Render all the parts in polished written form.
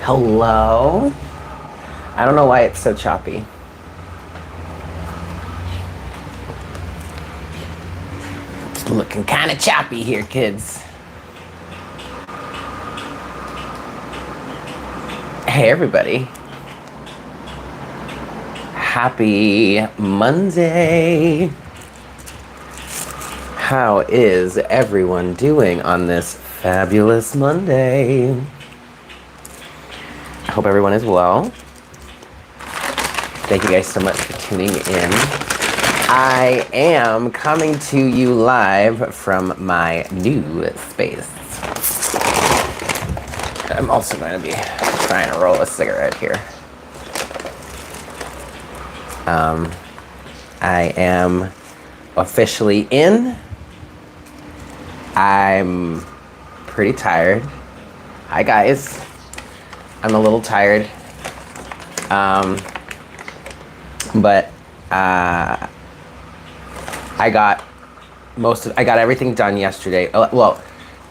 Hello? I don't know why it's so choppy. It's looking kind of choppy here, kids. Hey, everybody. Happy Monday. How is everyone doing on this fabulous Monday? I hope everyone is well. Thank you guys so much for tuning in. I am coming to you live from my new space. I'm also going to be trying to roll a cigarette here. I am officially in. I'm pretty tired. Hi guys. I'm a little tired. But I got everything done yesterday. Well,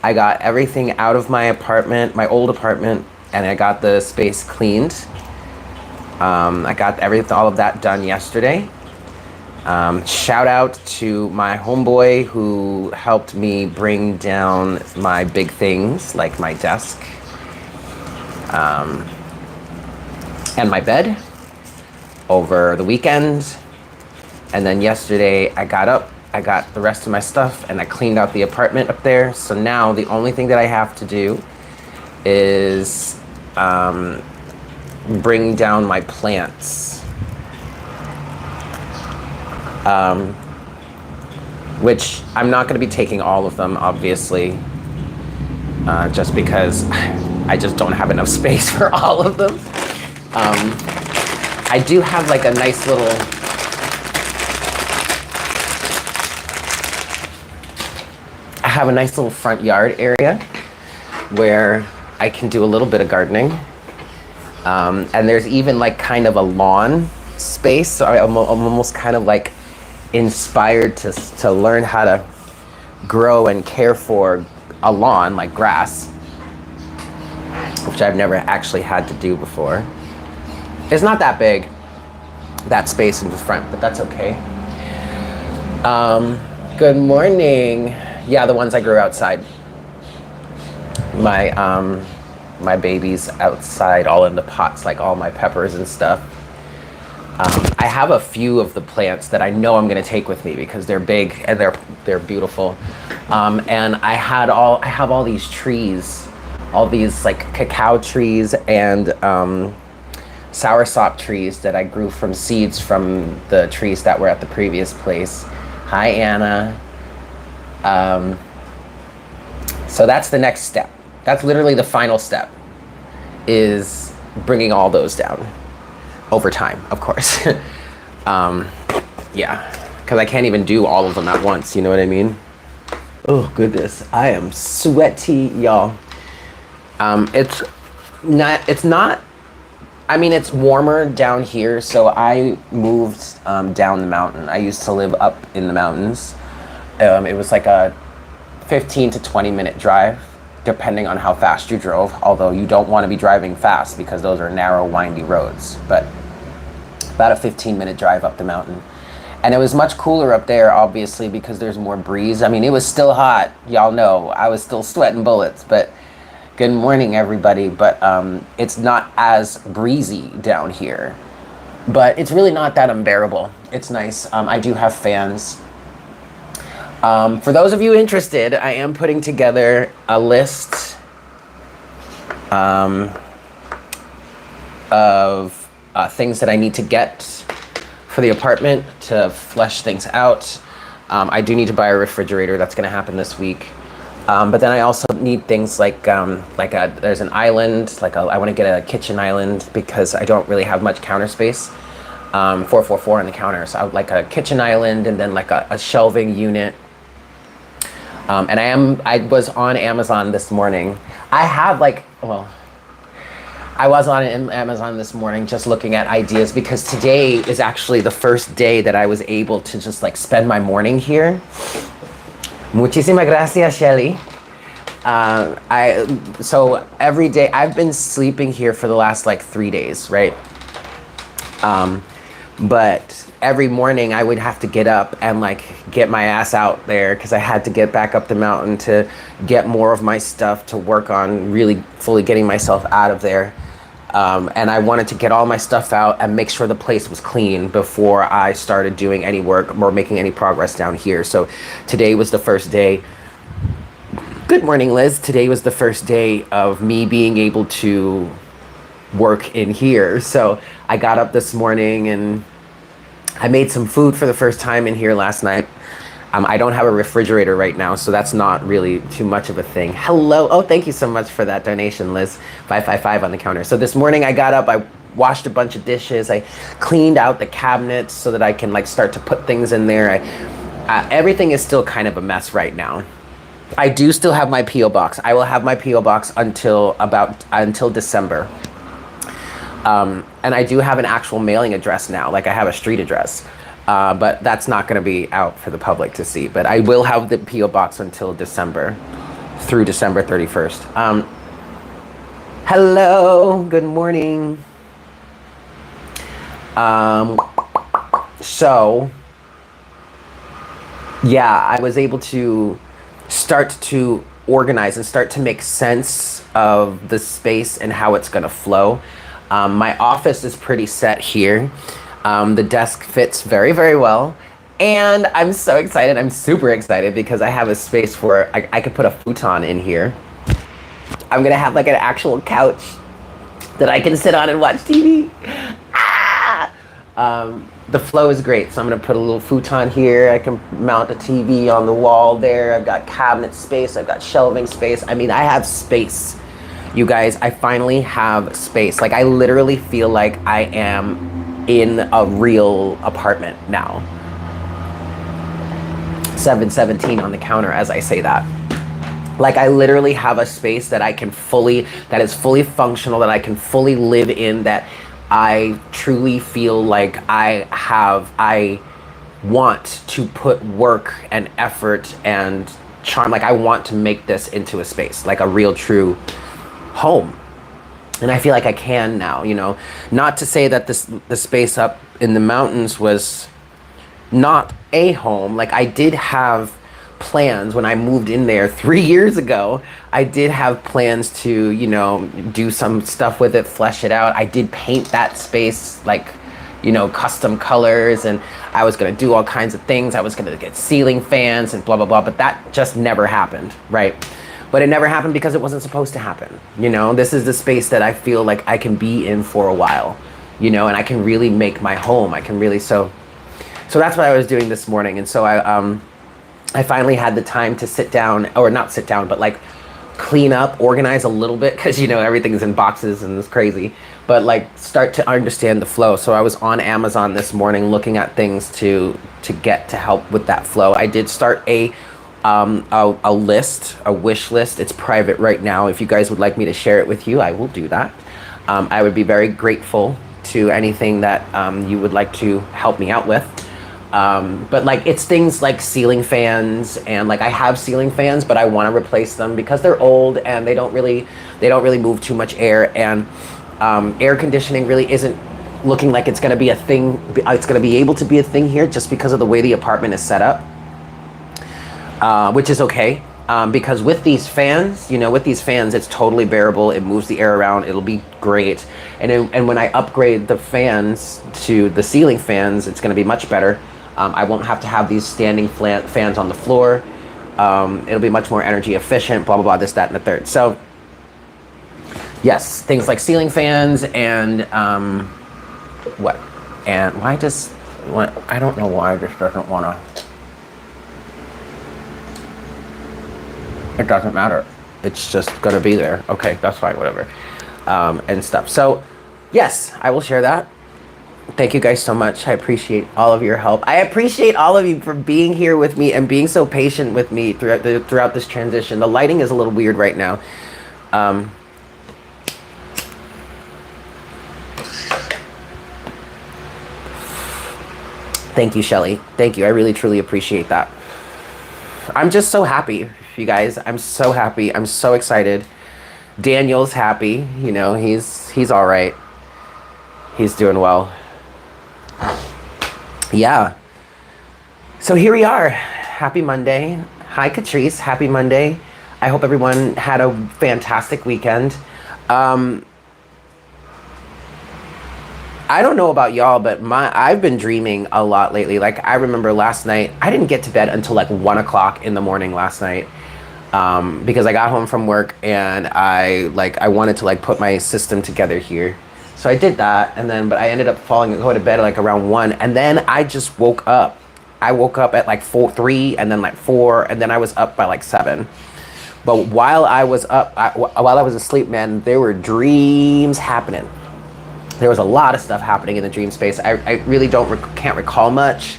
I got everything out of my apartment, my old apartment, and I got the space cleaned. I got all of that done yesterday. Shout out to my homeboy who helped me bring down my big things like my desk and my bed over the weekend. And then yesterday I got up, I got the rest of my stuff, and I cleaned out the apartment up there. So now the only thing that I have to do is bring down my plants, which I'm not going to be taking all of them, obviously, just because I just don't have enough space for all of them. I do have like a nice little front yard area where I can do a little bit of gardening. And there's even like kind of a lawn space. So I'm almost kind of like inspired to learn how to grow and care for a lawn, like grass, which I've never actually had to do before. It's not that big, that space in the front, but that's okay. Good morning. Yeah, the ones I grew outside. My babies outside, all in the pots, like all my peppers and stuff. I have a few of the plants that I know I'm gonna take with me because they're big and they're beautiful. And I have all these trees, all these like cacao trees and soursop trees that I grew from seeds from the trees that were at the previous place. Hi, Anna. So that's the next step. That's literally the final step, is bringing all those down over time, of course. Yeah, because I can't even do all of them at once, you know what I mean? Oh, goodness, I am sweaty, y'all. It's warmer down here, so I moved down the mountain. I used to live up in the mountains. It was like a 15 to 20 minute drive, depending on how fast you drove, although you don't want to be driving fast because those are narrow, windy roads, but about a 15-minute drive up the mountain. And it was much cooler up there, obviously, because there's more breeze. I mean, it was still hot, y'all know. I was still sweating bullets, but good morning, everybody. But it's not as breezy down here, but it's really not that unbearable. It's nice. I do have fans. For those of you interested, I am putting together a list of things that I need to get for the apartment to flesh things out. I do need to buy a refrigerator. That's going to happen this week. But then I also need things like there's an island, I want to get a kitchen island because I don't really have much counter space. 444 on the counter. So I would like a kitchen island and then like a shelving unit. And I was on Amazon this morning. I was on Amazon this morning just looking at ideas because today is actually the first day that I was able to just like spend my morning here. Muchísimas gracias, Shelly. So every day I've been sleeping here for the last like 3 days, right? But every morning I would have to get up and like get my ass out there because I had to get back up the mountain to get more of my stuff to work on really fully getting myself out of there. And I wanted to get all my stuff out and make sure the place was clean before I started doing any work or making any progress down here. So today was the first day. Good morning, Liz. Today was the first day of me being able to work in here. So I got up this morning and I made some food for the first time in here last night. I don't have a refrigerator right now, so that's not really too much of a thing. Hello. Oh, thank you so much for that donation, Liz. 555 on the counter. So this morning I got up, I washed a bunch of dishes. I cleaned out the cabinets so that I can like start to put things in there. Everything is still kind of a mess right now. I do still have my P.O. box. I will have my P.O. box until December. And I do have an actual mailing address now, like I have a street address. But that's not going to be out for the public to see. But I will have the P.O. box until December, through December 31st. Hello, good morning. So, yeah, I was able to start to organize and start to make sense of the space and how it's going to flow. My office is pretty set here. The desk fits very, very well. And I'm so excited. I'm super excited because I have a space where I could put a futon in here. I'm going to have like an actual couch that I can sit on and watch TV. The flow is great. So I'm going to put a little futon here. I can mount a TV on the wall there. I've got cabinet space. I've got shelving space. I mean, I have space. You guys, I finally have space. Like I literally feel like I am in a real apartment now. 717 on the counter as I say that. Like I literally have a space that that is fully functional, that I can fully live in, that I truly feel like I want to put work and effort and charm. Like I want to make this into a space, like a real true home. And I feel like I can now, you know, not to say that the space up in the mountains was not a home. Like I did have plans when I moved in there 3 years ago. I did have plans to, you know, do some stuff with it, flesh it out. I did paint that space like, you know, custom colors, and I was going to do all kinds of things. I was going to get ceiling fans and blah, blah, blah. But that just never happened, right? But it never happened because it wasn't supposed to happen. You know, this is the space that I feel like I can be in for a while, you know, and I can really make my home. I can really, so that's what I was doing this morning. And so I finally had the time to sit down, or not sit down, but like clean up, organize a little bit, because, you know, everything's in boxes and it's crazy, but like start to understand the flow. So I was on Amazon this morning looking at things to get to help with that flow. I did start a list, a wish list. It's private right now. If you guys would like me to share it with you, I will do that. I would be very grateful to anything that you would like to help me out with. But like it's things like ceiling fans, and like I have ceiling fans, but I want to replace them because they're old and they don't really move too much air, and air conditioning really isn't looking like it's going to be a thing. It's going to be able to be a thing here just because of the way the apartment is set up. Which is okay, because with these fans, you know, it's totally bearable. It moves the air around. It'll be great. And when I upgrade the fans to the ceiling fans, it's going to be much better. I won't have to have these standing fans on the floor. It'll be much more energy efficient, blah, blah, blah, this, that, and the third. So yes, things like ceiling fans and what? And why just, what? I don't know why it just doesn't want to. It doesn't matter. It's just going to be there. Okay, that's fine, whatever. And stuff. So, yes, I will share that. Thank you guys so much. I appreciate all of your help. I appreciate all of you for being here with me and being so patient with me throughout this transition. The lighting is a little weird right now. Thank you, Shelly. Thank you. I really, truly appreciate that. I'm just so happy, you guys. I'm so happy. I'm so excited. Daniel's happy. You know, he's all right. He's doing well. Yeah. So here we are. Happy Monday. Hi, Catrice. Happy Monday. I hope everyone had a fantastic weekend. I don't know about y'all, but I've been dreaming a lot lately. Like, I remember last night, I didn't get to bed until like 1 o'clock in the morning last night, because I got home from work and I wanted to like put my system together here. So I did that, and then, but I ended up going to bed like around 1, and then I just woke up. I woke up at like 3, and then like 4, and then I was up by like 7. But while I was up, while I was asleep, man, there were dreams happening. There was a lot of stuff happening in the dream space. I really can't recall much.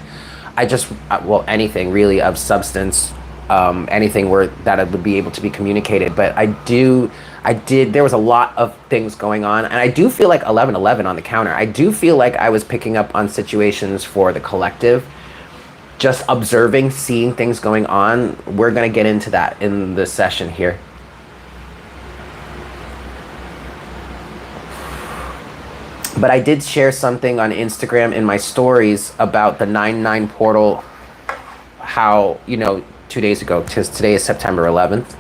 I just, well, anything really of substance, anything that it would be able to be communicated. But there was a lot of things going on. And I do feel like 1111 on the counter. I do feel like I was picking up on situations for the collective, just observing, seeing things going on. We're going to get into that in this session here. But I did share something on Instagram in my stories about the 9/9 portal, how, 2 days ago, because today is September 11th.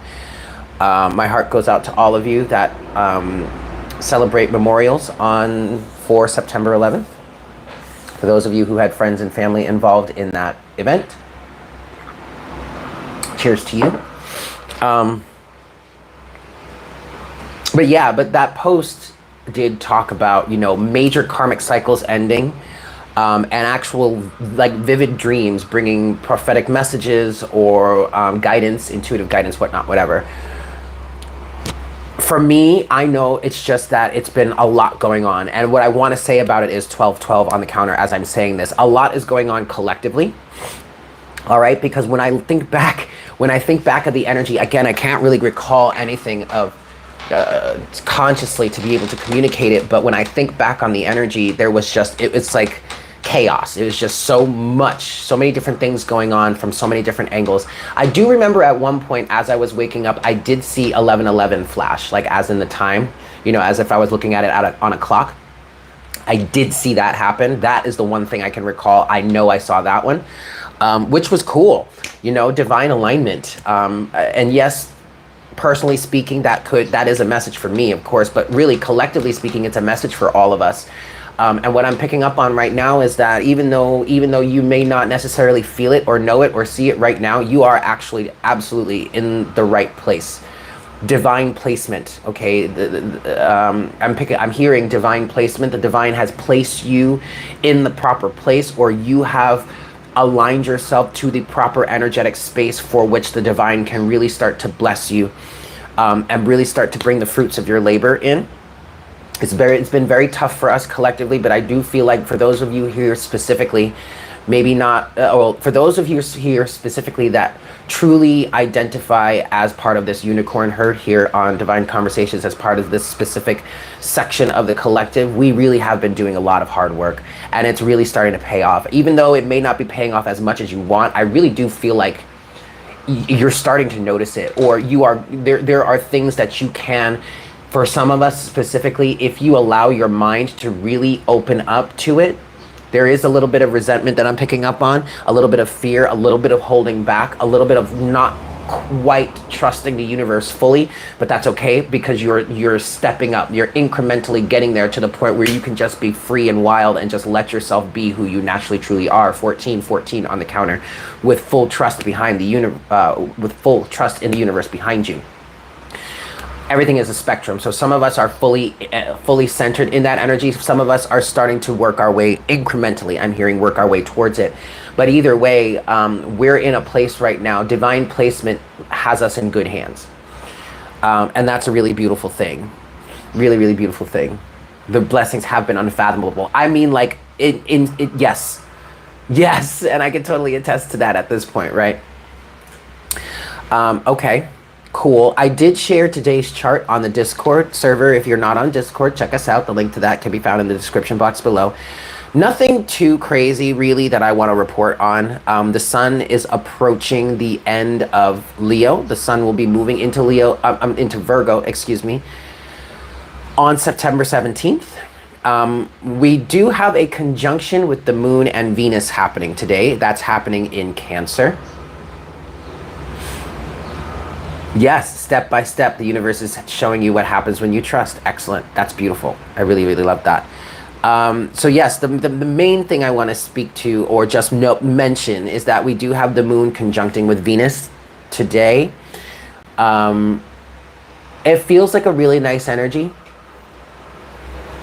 My heart goes out to all of you that celebrate memorials for September 11th. For those of you who had friends and family involved in that event, cheers to you. But that post did talk about, major karmic cycles ending, and actual like vivid dreams bringing prophetic messages or guidance, intuitive guidance, whatnot, whatever. For me, I know it's just that it's been a lot going on. And what I want to say about it is 1212 on the counter as I'm saying this. A lot is going on collectively. All right, because when I think back of the energy, again, I can't really recall anything of consciously to be able to communicate it, but when I think back on the energy, there was just, it's like chaos. It was just so many different things going on from so many different angles. I do remember at one point as I was waking up, I did see 1111 flash, like as in the time, as if I was looking at it on a clock. I did see that happen. That is the one thing I can recall. I know I saw that one, which was cool, divine alignment. And yes, personally speaking, that is a message for me, of course, but really collectively speaking, it's a message for all of us. And what I'm picking up on right now is that even though you may not necessarily feel it or know it or see it right now, you are actually absolutely in the right place. Divine placement, okay? I'm hearing divine placement. The divine has placed you in the proper place, or you have aligned yourself to the proper energetic space for which the divine can really start to bless you, and really start to bring the fruits of your labor in. It's been very tough for us collectively, but I do feel like for those of you here specifically, maybe not, for those of you here specifically that truly identify as part of this unicorn herd here on Divine Conversations, as part of this specific section of the collective, we really have been doing a lot of hard work, and it's really starting to pay off. Even though it may not be paying off as much as you want, I really do feel like you're starting to notice it, or there are things that you can, for some of us specifically, if you allow your mind to really open up to it. There is a little bit of resentment that I'm picking up on, a little bit of fear, a little bit of holding back, a little bit of not quite trusting the universe fully, but that's okay, because you're stepping up, you're incrementally getting there to the point where you can just be free and wild and just let yourself be who you naturally truly are. 1414 on the counter, with full trust behind with full trust in the universe behind you. Everything is a spectrum. So some of us are fully centered in that energy. Some of us are starting to work our way incrementally. I'm hearing work our way towards it. But either way, we're in a place right now. Divine placement has us in good hands. And that's a really beautiful thing. Really, really beautiful thing. The blessings have been unfathomable. I mean, like, yes. Yes, and I can totally attest to that at this point, right? Okay. Cool. I did share today's chart on the Discord server. If you're not on Discord, check us out. The link to that can be found in the description box below. Nothing too crazy really that I want to report on. The sun is approaching the end of Leo. The sun will be moving into Leo, into Virgo, excuse me, on September 17th. We do have a conjunction with the moon and Venus happening today. That's happening in Cancer. Yes, step by step, the universe is showing you what happens when you trust. Excellent. That's beautiful. I really, really love that. So yes, the main thing I want to speak to or just mention is that we do have the moon conjuncting with Venus today. It feels like a really nice energy.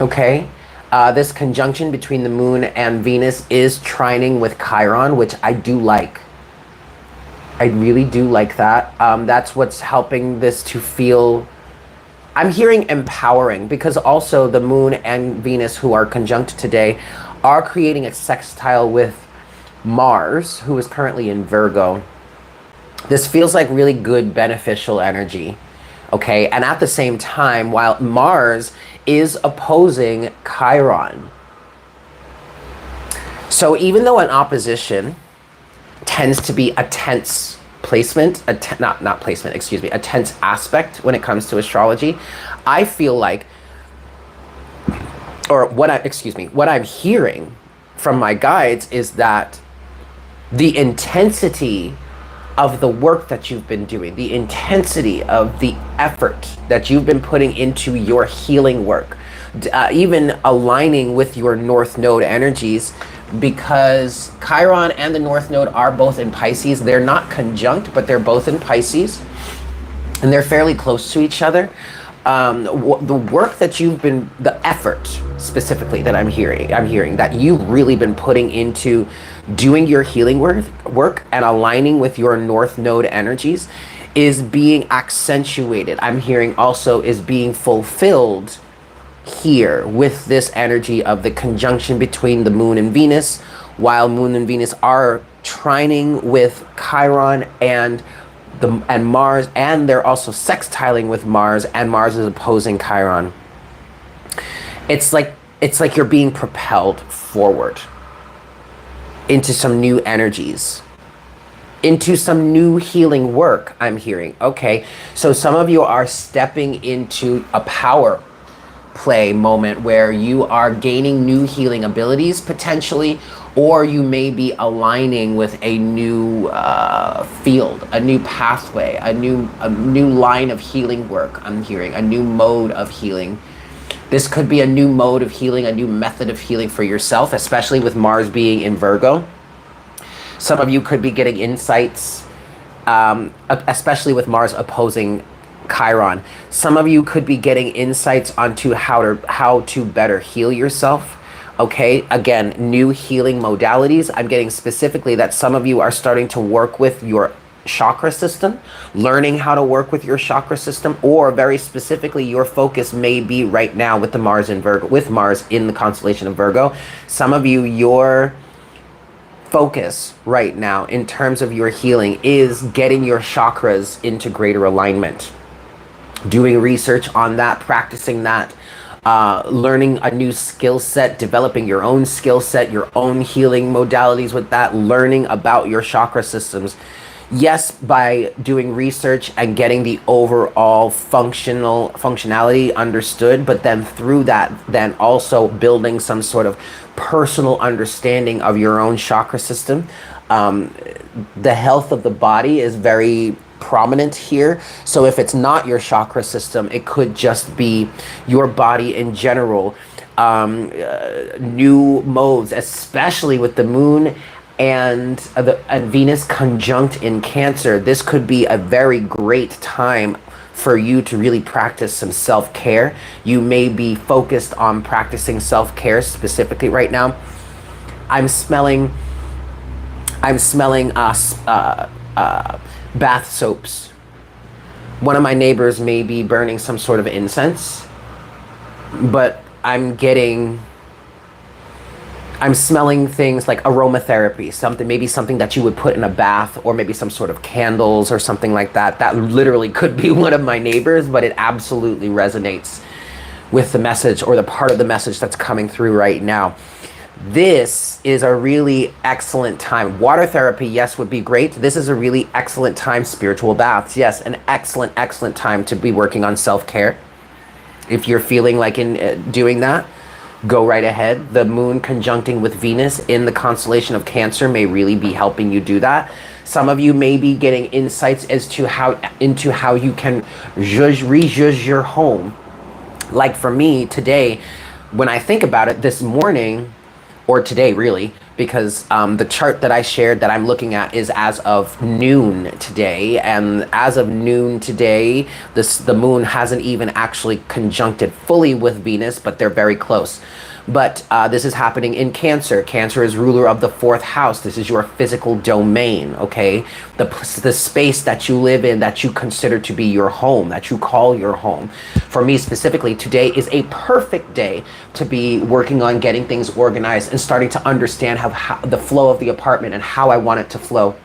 Okay. This conjunction between the moon and Venus is trining with Chiron, which I do like. I really do like that. That's what's helping this to feel, I'm hearing empowering, because also the moon and Venus, who are conjunct today, are creating a sextile with Mars, who is currently in Virgo. This feels like really good, beneficial energy. Okay, and at the same time, while Mars is opposing Chiron. So even though an opposition tends to be a tense placement, a tense aspect when it comes to astrology, I feel like, or what I'm hearing from my guides is that the intensity of the work that you've been doing, the intensity of the effort that you've been putting into your healing work, even aligning with your North Node energies, because Chiron and the North Node are both in Pisces. They're not conjunct, but they're both in Pisces, and they're fairly close to each other. The work that you've been, the effort specifically that I'm hearing that you've really been putting into doing your healing work and aligning with your North Node energies is being accentuated. I'm hearing also is being fulfilled here with this energy of the conjunction between the moon and Venus, while moon and Venus are trining with Chiron and Mars, and they're also sextiling with Mars, and Mars is opposing Chiron. It's like you're being propelled forward into some new energies, into some new healing work, I'm hearing. Okay, so some of you are stepping into a power play moment where you are gaining new healing abilities potentially, or you may be aligning with a new field, a new pathway, a new line of healing work. I'm hearing a new mode of healing. This could be a new mode of healing, a new method of healing for yourself, especially with Mars being in Virgo. Some of you could be getting insights, especially with Mars opposing Chiron. Some of you could be getting insights onto how to better heal yourself. Okay, again, new healing modalities. I'm getting specifically that some of you are starting to work with your chakra system, learning how to work with your chakra system, or very specifically, your focus may be right now with the Mars in Virgo, with Mars in the constellation of Virgo. Some of you, your focus right now in terms of your healing is getting your chakras into greater alignment, doing research on that, practicing that, learning a new skill set, developing your own skill set, your own healing modalities with that, learning about your chakra systems. Yes, by doing research and getting the overall functionality understood, but then through that, then also building some sort of personal understanding of your own chakra system. The health of the body is very prominent here. So if it's not your chakra system, it could just be your body in general. New modes, especially with the moon and Venus conjunct in Cancer. This could be a very great time for you to really practice some self-care. You may be focused on practicing self-care specifically right now. I'm smelling bath soaps. One of my neighbors may be burning some sort of incense, but I'm smelling things like aromatherapy, maybe something that you would put in a bath, or maybe some sort of candles or something like that. That literally could be one of my neighbors, but it absolutely resonates with the message, or the part of the message that's coming through right now. This is a really excellent time. Water therapy, yes, would be great. This is a really excellent time. Spiritual baths, yes, an excellent, excellent time to be working on self-care. If you're feeling like in doing that, go right ahead. The moon conjuncting with Venus in the constellation of Cancer may really be helping you do that. Some of you may be getting insights as to how you can rejudge your home. Like for me today, when I think about it this morning, or today really, because the chart that I shared that I'm looking at is as of noon today, and as of noon today, the moon hasn't even actually conjuncted fully with Venus, but they're very close. But this is happening in Cancer. Cancer is ruler of the 4th house. This is your physical domain, okay? The space that you live in, that you consider to be your home, that you call your home. For me specifically, today is a perfect day to be working on getting things organized and starting to understand how the flow of the apartment and how I want it to flow.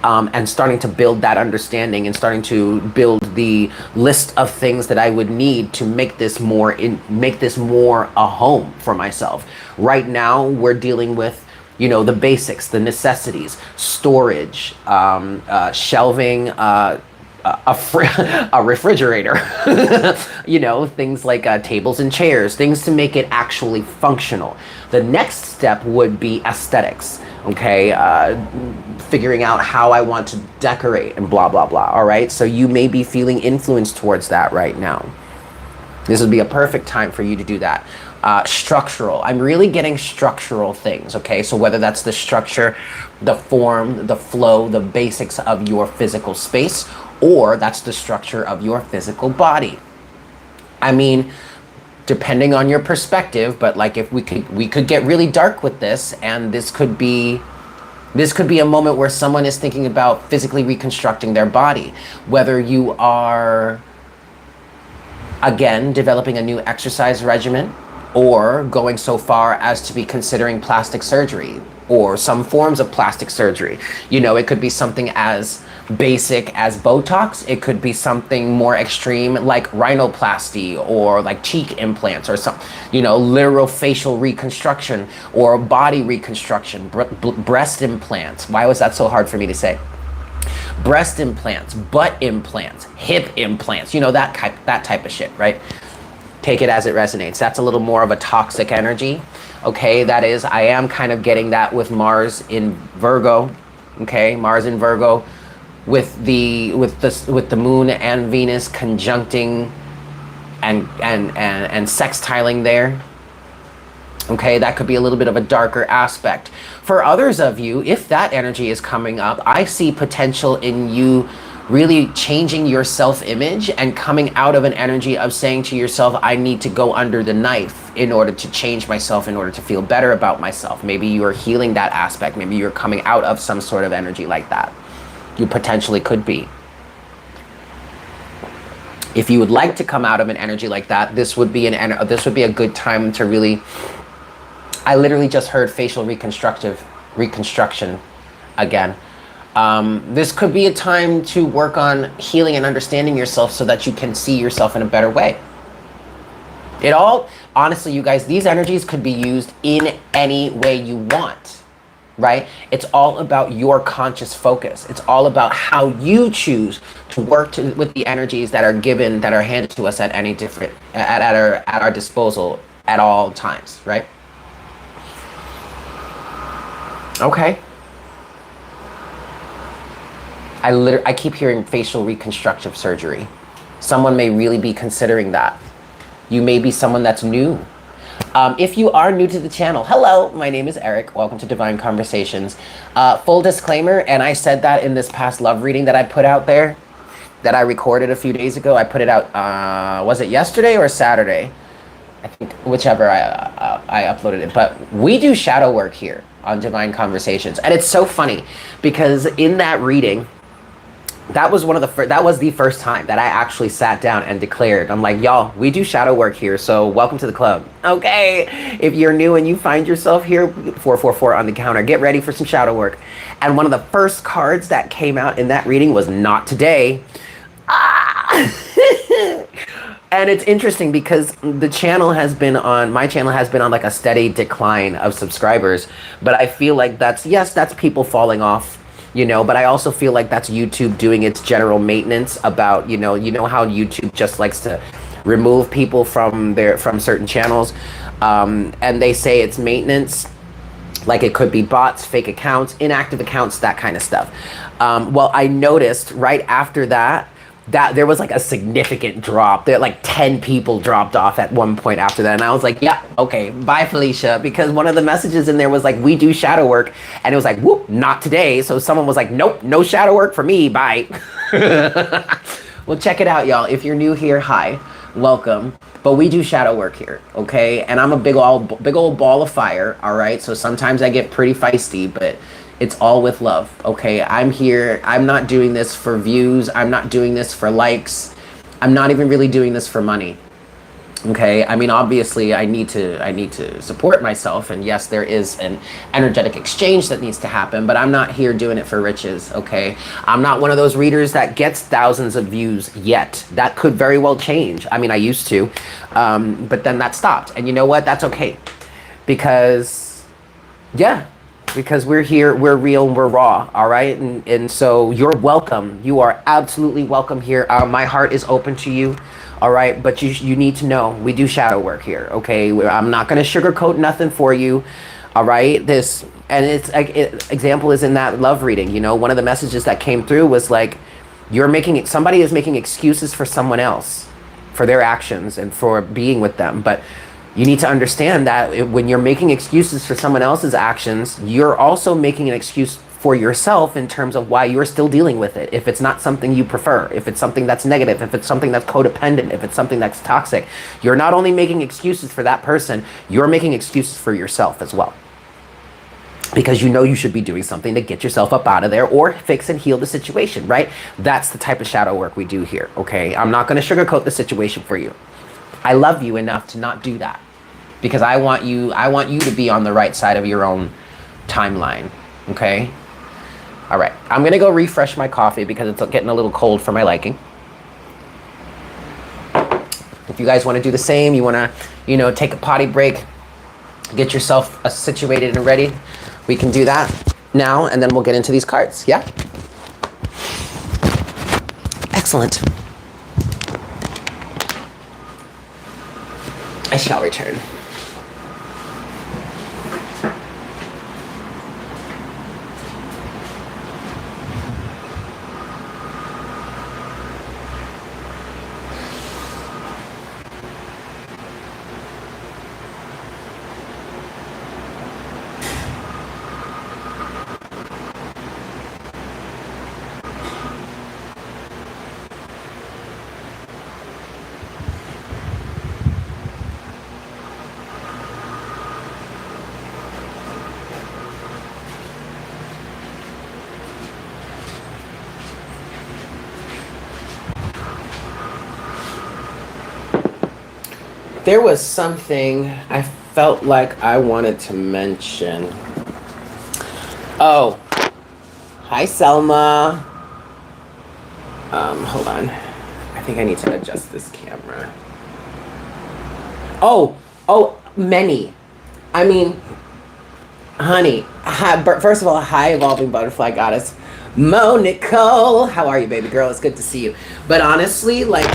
And starting to build that understanding and starting to build the list of things that I would need to make this more a home for myself. Right now, we're dealing with, you know, the basics, the necessities, storage, shelving, a refrigerator, you know, things like tables and chairs, things to make it actually functional. The next step would be aesthetics. Okay, figuring out how I want to decorate and blah, blah, blah. All right, so you may be feeling influenced towards that right now. This would be a perfect time for you to do that. Structural, I'm really getting structural things, okay? So whether that's the structure, the form, the flow, the basics of your physical space, or that's the structure of your physical body. I mean, depending on your perspective, but like if we could get really dark with this, and this could be a moment where someone is thinking about physically reconstructing their body, whether you are again developing a new exercise regimen or going so far as to be considering plastic surgery or some forms of plastic surgery. You know, it could be something as basic as Botox. It could be something more extreme like rhinoplasty or like cheek implants or some, you know, literal facial reconstruction or body reconstruction, breast implants. Why was that so hard for me to say? Breast implants, butt implants, hip implants, you know, that type of shit, right? Take it as it resonates. That's a little more of a toxic energy. Okay, that is, I am kind of getting that with Mars in Virgo. Okay, Mars in Virgo with the moon and Venus conjuncting and sextiling there. Okay, that could be a little bit of a darker aspect. For others of you, if that energy is coming up, I see potential in you really changing your self-image and coming out of an energy of saying to yourself, I need to go under the knife in order to change myself, in order to feel better about myself. Maybe you are healing that aspect. Maybe you're coming out of some sort of energy like that. You potentially could be. If you would like to come out of an energy like that, this would be a good time to really. I literally just heard facial reconstruction again. This could be a time to work on healing and understanding yourself so that you can see yourself in a better way. It all, honestly, you guys, these energies could be used in any way you want, right? It's all about your conscious focus. It's all about how you choose to work with the energies that are given, that are handed to us at any different, at our disposal at all times, right? Okay. I keep hearing facial reconstructive surgery. Someone may really be considering that. You may be someone that's new. If you are new to the channel, hello, my name is Eric. Welcome to Divine Conversations. Full disclaimer, and I said that in this past love reading that I put out there, that I recorded a few days ago. I put it out, was it yesterday or Saturday? I think whichever I uploaded it. But we do shadow work here on Divine Conversations. And it's so funny because in that reading, that was the first time that I actually sat down and declared, I'm like, y'all, we do shadow work here, so welcome to the club. Okay, if you're new and you find yourself here, 444 on the counter, get ready for some shadow work. And one of the first cards that came out in that reading was not today. And it's interesting because the channel has been on, my channel has been on like a steady decline of subscribers. But I feel like that's, yes, that's people falling off, you know, but I also feel like that's YouTube doing its general maintenance about, you know how YouTube just likes to remove people from from certain channels. And they say it's maintenance. Like it could be bots, fake accounts, inactive accounts, that kind of stuff. Well, I noticed right after that, that there was like a significant drop. There like 10 people dropped off at one point after that. And I was like, yeah, okay, bye Felicia. Because one of the messages in there was like, we do shadow work. And it was like, whoop, not today. So someone was like, nope, no shadow work for me, bye. Well, check it out, y'all. If you're new here, hi, welcome. But we do shadow work here, okay? And I'm a big old ball of fire, all right? So sometimes I get pretty feisty, but it's all with love, okay? I'm here. I'm not doing this for views. I'm not doing this for likes. I'm not even really doing this for money, okay? I mean, obviously, I need to support myself, and yes, there is an energetic exchange that needs to happen, but I'm not here doing it for riches, okay? I'm not one of those readers that gets thousands of views yet. That could very well change. I mean, I used to, but then that stopped. And you know what? That's okay, because, yeah, because we're here, we're real, and we're raw, all right? And so you're welcome. You are absolutely welcome here. My heart is open to you, all right? But you need to know, we do shadow work here, okay? I'm not going to sugarcoat nothing for you, all right? It's example is in that love reading, you know, one of the messages that came through was like, somebody is making excuses for someone else, for their actions and for being with them. But you need to understand that when you're making excuses for someone else's actions, you're also making an excuse for yourself in terms of why you're still dealing with it. If it's not something you prefer, if it's something that's negative, if it's something that's codependent, if it's something that's toxic, you're not only making excuses for that person, you're making excuses for yourself as well. Because you know you should be doing something to get yourself up out of there or fix and heal the situation, right? That's the type of shadow work we do here, okay? I'm not going to sugarcoat the situation for you. I love you enough to not do that. Because I want you to be on the right side of your own timeline, okay? All right, I'm gonna go refresh my coffee because it's getting a little cold for my liking. If you guys wanna do the same, you wanna, take a potty break, get yourself situated and ready, we can do that now, and then we'll get into these cards, yeah? Excellent. I shall return. There was something I felt like I wanted to mention. Oh, hi Selma. Hold on. I think I need to adjust this camera. Oh, many. I mean, honey, first of all, hi Evolving Butterfly Goddess. Mo Nicole, how are you, baby girl? It's good to see you. But honestly, like,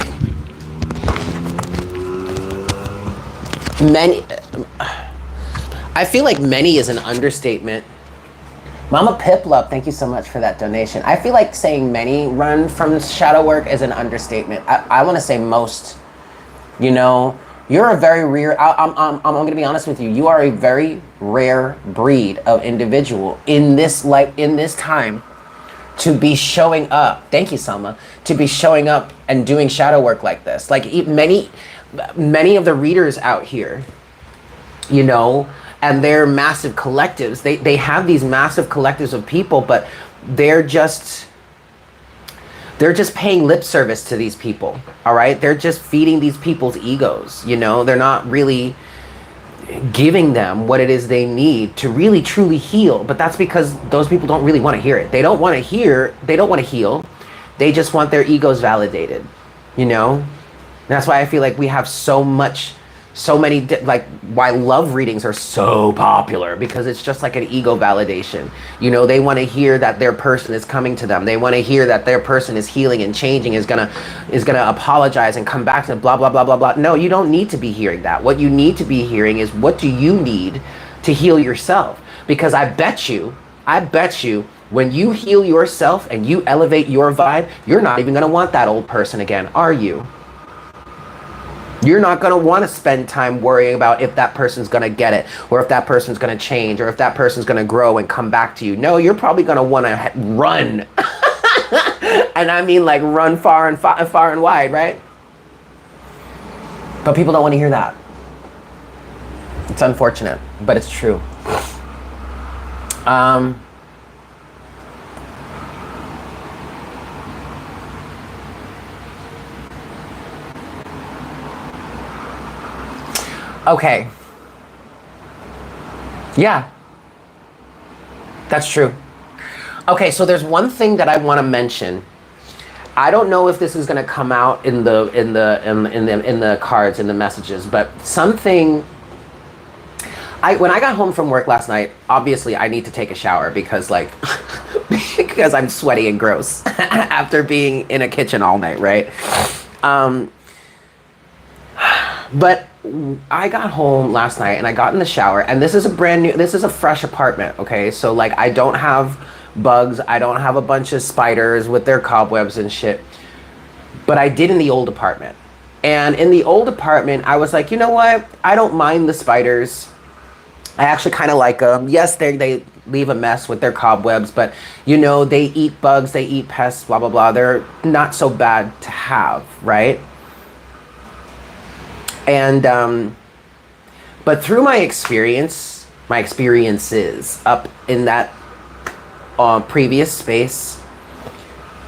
I feel like many is an understatement. Mama Piplup, thank you so much for that donation. I feel like saying many run from shadow work is an understatement. I want to say most. You're a very rare, I'm going to be honest with you. You are a very rare breed of individual in this time to be showing up. Thank you, Selma. To be showing up and doing shadow work like this. Like many of the readers out here, and they're massive collectives. They have these massive collectives of people, but they're just paying lip service to these people, all right? They're just feeding these people's egos, They're not really giving them what it is they need to really truly heal. But that's because those people don't really want to hear it. They don't want to heal. They just want their egos validated, They that's why I feel like we have so many, like, why love readings are so popular, because it's just like an ego validation. You know, they want to hear that their person is coming to them. They want to hear that their person is healing and changing, is gonna apologize and come back to blah, blah, blah, blah, blah. No, you don't need to be hearing that. What you need to be hearing is, what do you need to heal yourself? Because I bet you, when you heal yourself and you elevate your vibe, you're not even going to want that old person again, are you? You're not going to want to spend time worrying about if that person's going to get it, or if that person's going to change, or if that person's going to grow and come back to you. No, you're probably going to want to run. And I mean, like, run far and wide, right? But people don't want to hear that. It's unfortunate, but it's true. Okay. Yeah. That's true. Okay, so there's one thing that I want to mention. I don't know if this is going to come out in the cards, in the messages, but something. When I got home from work last night, obviously I need to take a shower because, like, because I'm sweaty and gross after being in a kitchen all night, right? But I got home last night and I got in the shower, and this is a fresh apartment, okay? So, like, I don't have bugs, I don't have a bunch of spiders with their cobwebs and shit, but I did in the old apartment. And in the old apartment, I was like, you know what? I don't mind the spiders. I actually kind of like them. Yes, they leave a mess with their cobwebs, but, you know, they eat bugs, they eat pests, blah, blah, blah. They're not so bad to have, right? And, but through my experiences up in that previous space,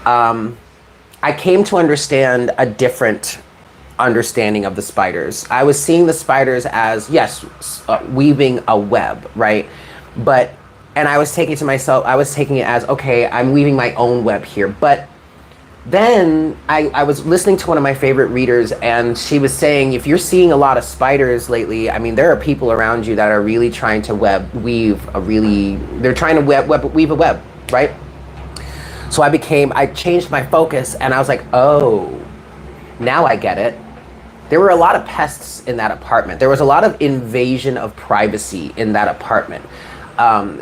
I came to understand a different understanding of the spiders. I was seeing the spiders as, yes, weaving a web, right? And I was taking it as, okay, I'm weaving my own web here. But then I was listening to one of my favorite readers, and she was saying, if you're seeing a lot of spiders lately, I mean, there are people around you that are really trying to weave a web, right? So I changed my focus, and I was like, oh, now I get it. There were a lot of pests in that apartment. There was a lot of invasion of privacy in that apartment.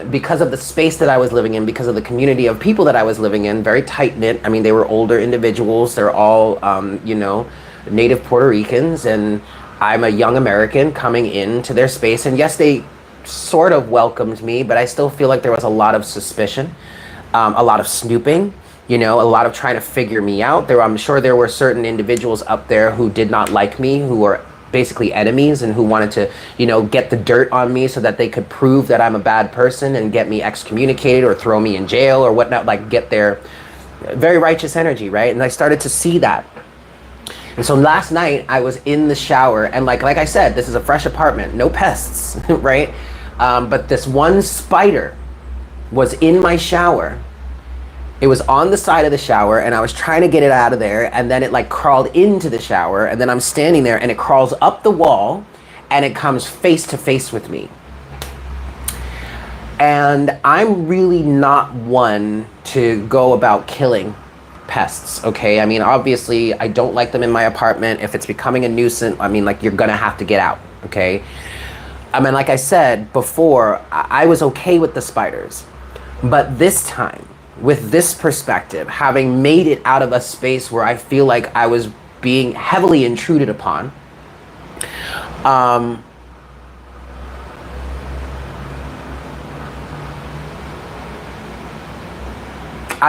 Because of the space that I was living in, because of the community of people that I was living in, very tight-knit. I mean, they were older individuals. They're all, you know, native Puerto Ricans, and I'm a young American coming into their space. And yes, they sort of welcomed me, but I still feel like there was a lot of suspicion, a lot of snooping, you know, a lot of trying to figure me out. I'm sure there were certain individuals up there who did not like me, who were basically enemies, and who wanted to, you know, get the dirt on me so that they could prove that I'm a bad person and get me excommunicated or throw me in jail or whatnot, like get their very righteous energy, right? And I started to see that. And so last night I was in the shower, and like I said, this is a fresh apartment, no pests, right? But this one spider was in my shower. It was on the side of the shower, and I was trying to get it out of there, and then it like crawled into the shower, and then I'm standing there, and it crawls up the wall, and it comes face to face with me. And I'm really not one to go about killing pests, okay? I mean, obviously, I don't like them in my apartment. If it's becoming a nuisance, I mean, like, you're gonna have to get out, okay? I mean, like I said before, I was okay with the spiders, but this time, with this perspective, having made it out of a space where I feel like I was being heavily intruded upon, I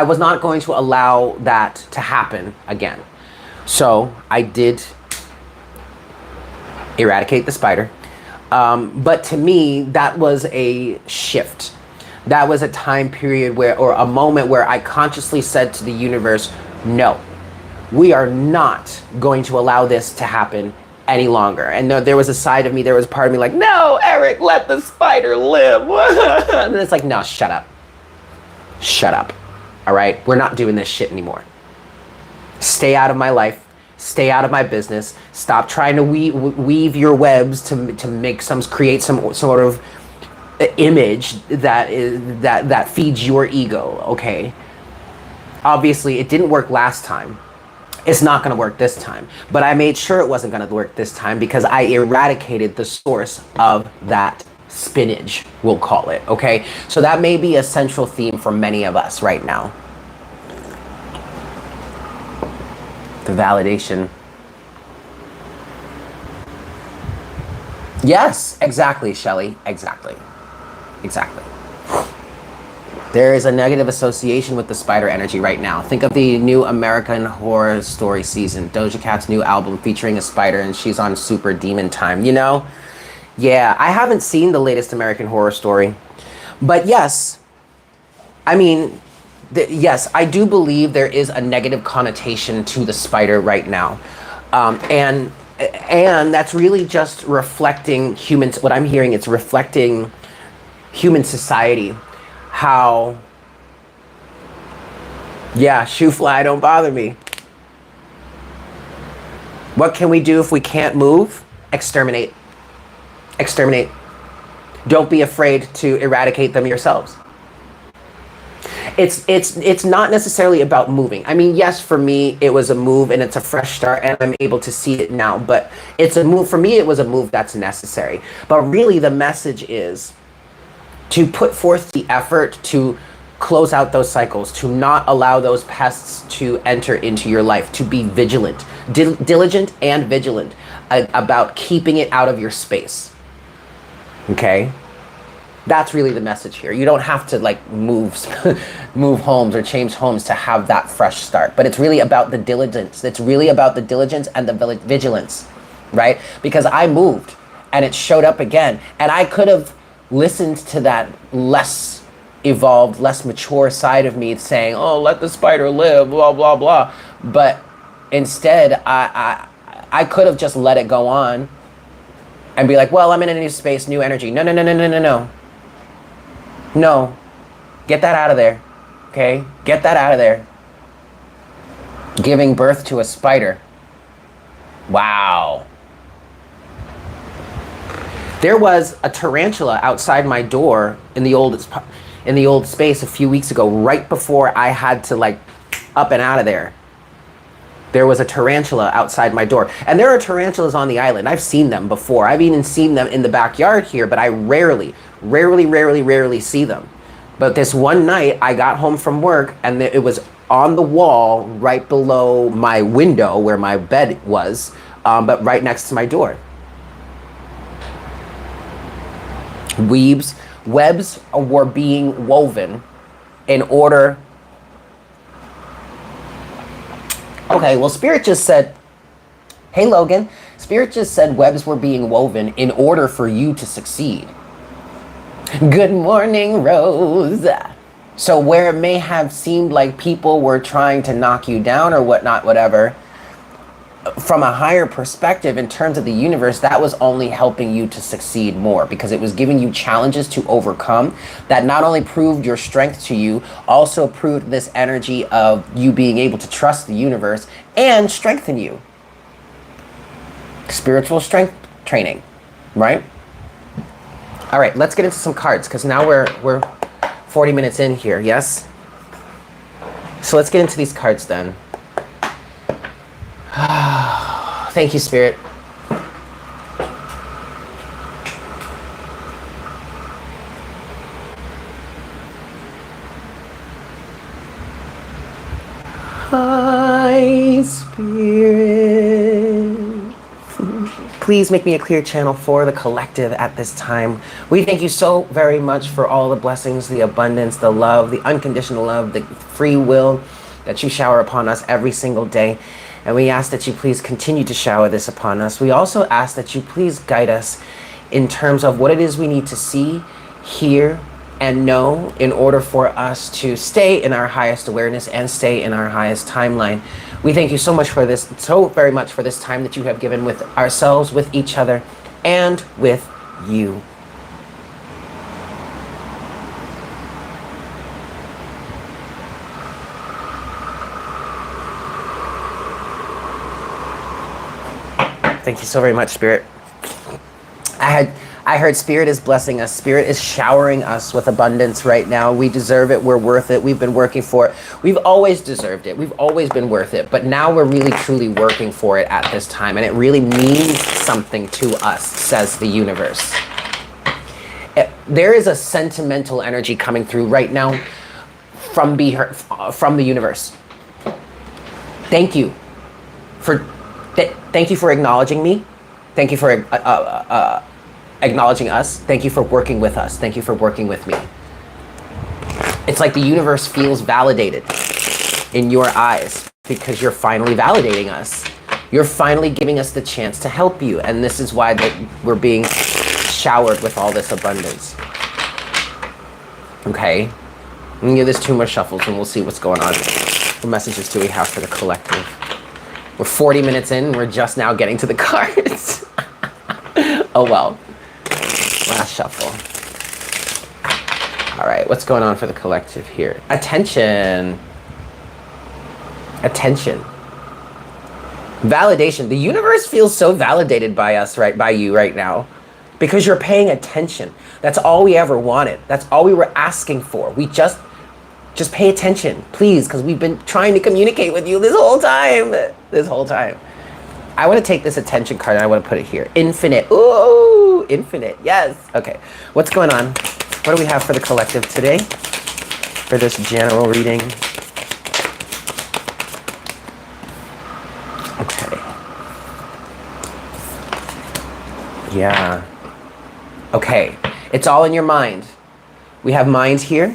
was not going to allow that to happen again. So I did eradicate the spider. But to me, that was a shift. That was a time period or a moment where I consciously said to the universe, no, we are not going to allow this to happen any longer. And there was a side of me, there was a part of me like, no, Eric, let the spider live. And then it's like, no, shut up. Shut up. All right? We're not doing this shit anymore. Stay out of my life. Stay out of my business. Stop trying to weave your webs to make create some sort of image that feeds your ego. Okay. Obviously, it didn't work last time. It's not going to work this time. But I made sure it wasn't going to work this time because I eradicated the source of that spinach, we'll call it. Okay. So that may be a central theme for many of us right now. The validation. Yes, exactly, Shelley. Exactly. Exactly. There is a negative association with the spider energy right now. Think of the new American Horror Story season. Doja Cat's new album featuring a spider, and she's on super demon time, you know? Yeah, I haven't seen the latest American Horror Story. But yes, I mean, yes, I do believe there is a negative connotation to the spider right now. And that's really just reflecting humans. What I'm hearing, it's reflecting human society. How, yeah, shoe fly, don't bother me. What can we do if we can't move? Exterminate. Exterminate. Don't be afraid to eradicate them yourselves. It's not necessarily about moving. I mean, yes, for me, it was a move and it's a fresh start and I'm able to see it now, but it's a move. For me, it was a move that's necessary. But really the message is to put forth the effort to close out those cycles, to not allow those pests to enter into your life, to be vigilant, diligent and vigilant about keeping it out of your space. Okay? That's really the message here. You don't have to like move homes or change homes to have that fresh start, but it's really about the diligence. It's really about the diligence and the vigilance, right? Because I moved and it showed up again, and I could have listened to that less evolved, less mature side of me saying, oh, let the spider live, blah, blah, blah. But instead, I could have just let it go on and be like, well, I'm in a new space, new energy. No, no, no, no, no, no, no. No. Get that out of there. Okay? Get that out of there. Giving birth to a spider. Wow. There was a tarantula outside my door in the old space a few weeks ago, right before I had to like up and out of there. There was a tarantula outside my door. And there are tarantulas on the island. I've seen them before. I've even seen them in the backyard here, but I rarely see them. But this one night I got home from work and it was on the wall right below my window where my bed was, but right next to my door. Webs were being woven in order. Okay, well, Spirit just said, hey, Logan, Spirit just said webs were being woven in order for you to succeed. Good morning, Rose. So where it may have seemed like people were trying to knock you down or whatnot, whatever, from a higher perspective in terms of the universe, that was only helping you to succeed more because it was giving you challenges to overcome that not only proved your strength to you, also proved this energy of you being able to trust the universe and strengthen you. Spiritual strength training, right? All right, let's get into some cards because now we're 40 minutes in here, yes? So let's get into these cards then. Thank you, Spirit. Hi, Spirit. Please make me a clear channel for the collective at this time. We thank you so very much for all the blessings, the abundance, the love, the unconditional love, the free will that you shower upon us every single day. And we ask that you please continue to shower this upon us. We also ask that you please guide us in terms of what it is we need to see, hear, and know in order for us to stay in our highest awareness and stay in our highest timeline. We thank you so much for this, so very much for this time that you have given with ourselves, with each other, and with you. Thank you so very much, Spirit. I heard Spirit is blessing us. Spirit is showering us with abundance right now. We deserve it. We're worth it. We've been working for it. We've always deserved it. We've always been worth it. But now we're really, truly working for it at this time. And it really means something to us, says the universe. There is a sentimental energy coming through right now from the universe. Thank you for acknowledging me. Thank you for acknowledging us. Thank you for working with us. Thank you for working with me. It's like the universe feels validated in your eyes because you're finally validating us. You're finally giving us the chance to help you. And this is why we're being showered with all this abundance. Okay. I'm gonna give this 2 more shuffles and we'll see what's going on. What messages do we have for the collective? We're 40 minutes in and we're just now getting to the cards. Oh well. Last shuffle. All right, what's going on for the collective here? Attention. Attention. Validation. The universe feels so validated by us, by you right now, because you're paying attention. That's all we ever wanted. That's all we were asking for. We just pay attention, please, because we've been trying to communicate with you this whole time. I want to take this attention card and I want to put it here. Infinite. Ooh, infinite. Yes. Okay. What's going on? What do we have for the collective today? For this general reading? Okay. Yeah. Okay. It's all in your mind. We have mind here.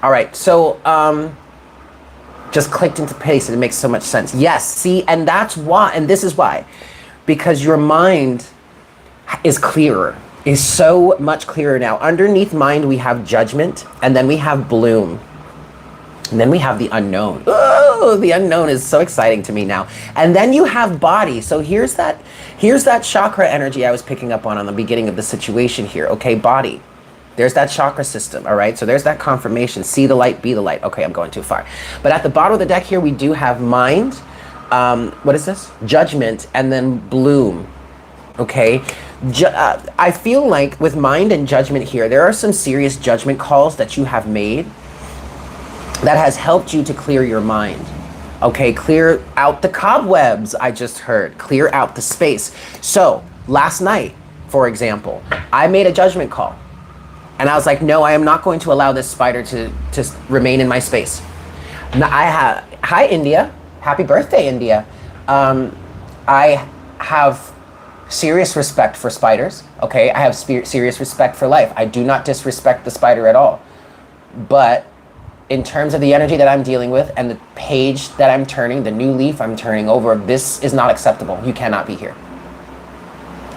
All right. So, just clicked into place and it makes so much sense. Yes, see, and that's why, and this is why, because your mind is clearer, is so much clearer now. Underneath mind, we have judgment, and then we have bloom, and then we have the unknown. Oh, the unknown is so exciting to me now. And then you have body. So here's that chakra energy I was picking up on the beginning of the situation here. Okay, body. There's that chakra system, all right? So there's that confirmation. See the light, be the light. Okay, I'm going too far. But at the bottom of the deck here, we do have mind. What is this? Judgment, and then bloom, okay? I feel like with mind and judgment here, there are some serious judgment calls that you have made that has helped you to clear your mind. Okay, clear out the cobwebs, I just heard. Clear out the space. So last night, for example, I made a judgment call. And I was like, no, I am not going to allow this spider to remain in my space. Now, hi, India. Happy birthday, India. I have serious respect for spiders, okay? I have serious respect for life. I do not disrespect the spider at all. But in terms of the energy that I'm dealing with and the page that I'm turning, the new leaf I'm turning over, this is not acceptable. You cannot be here.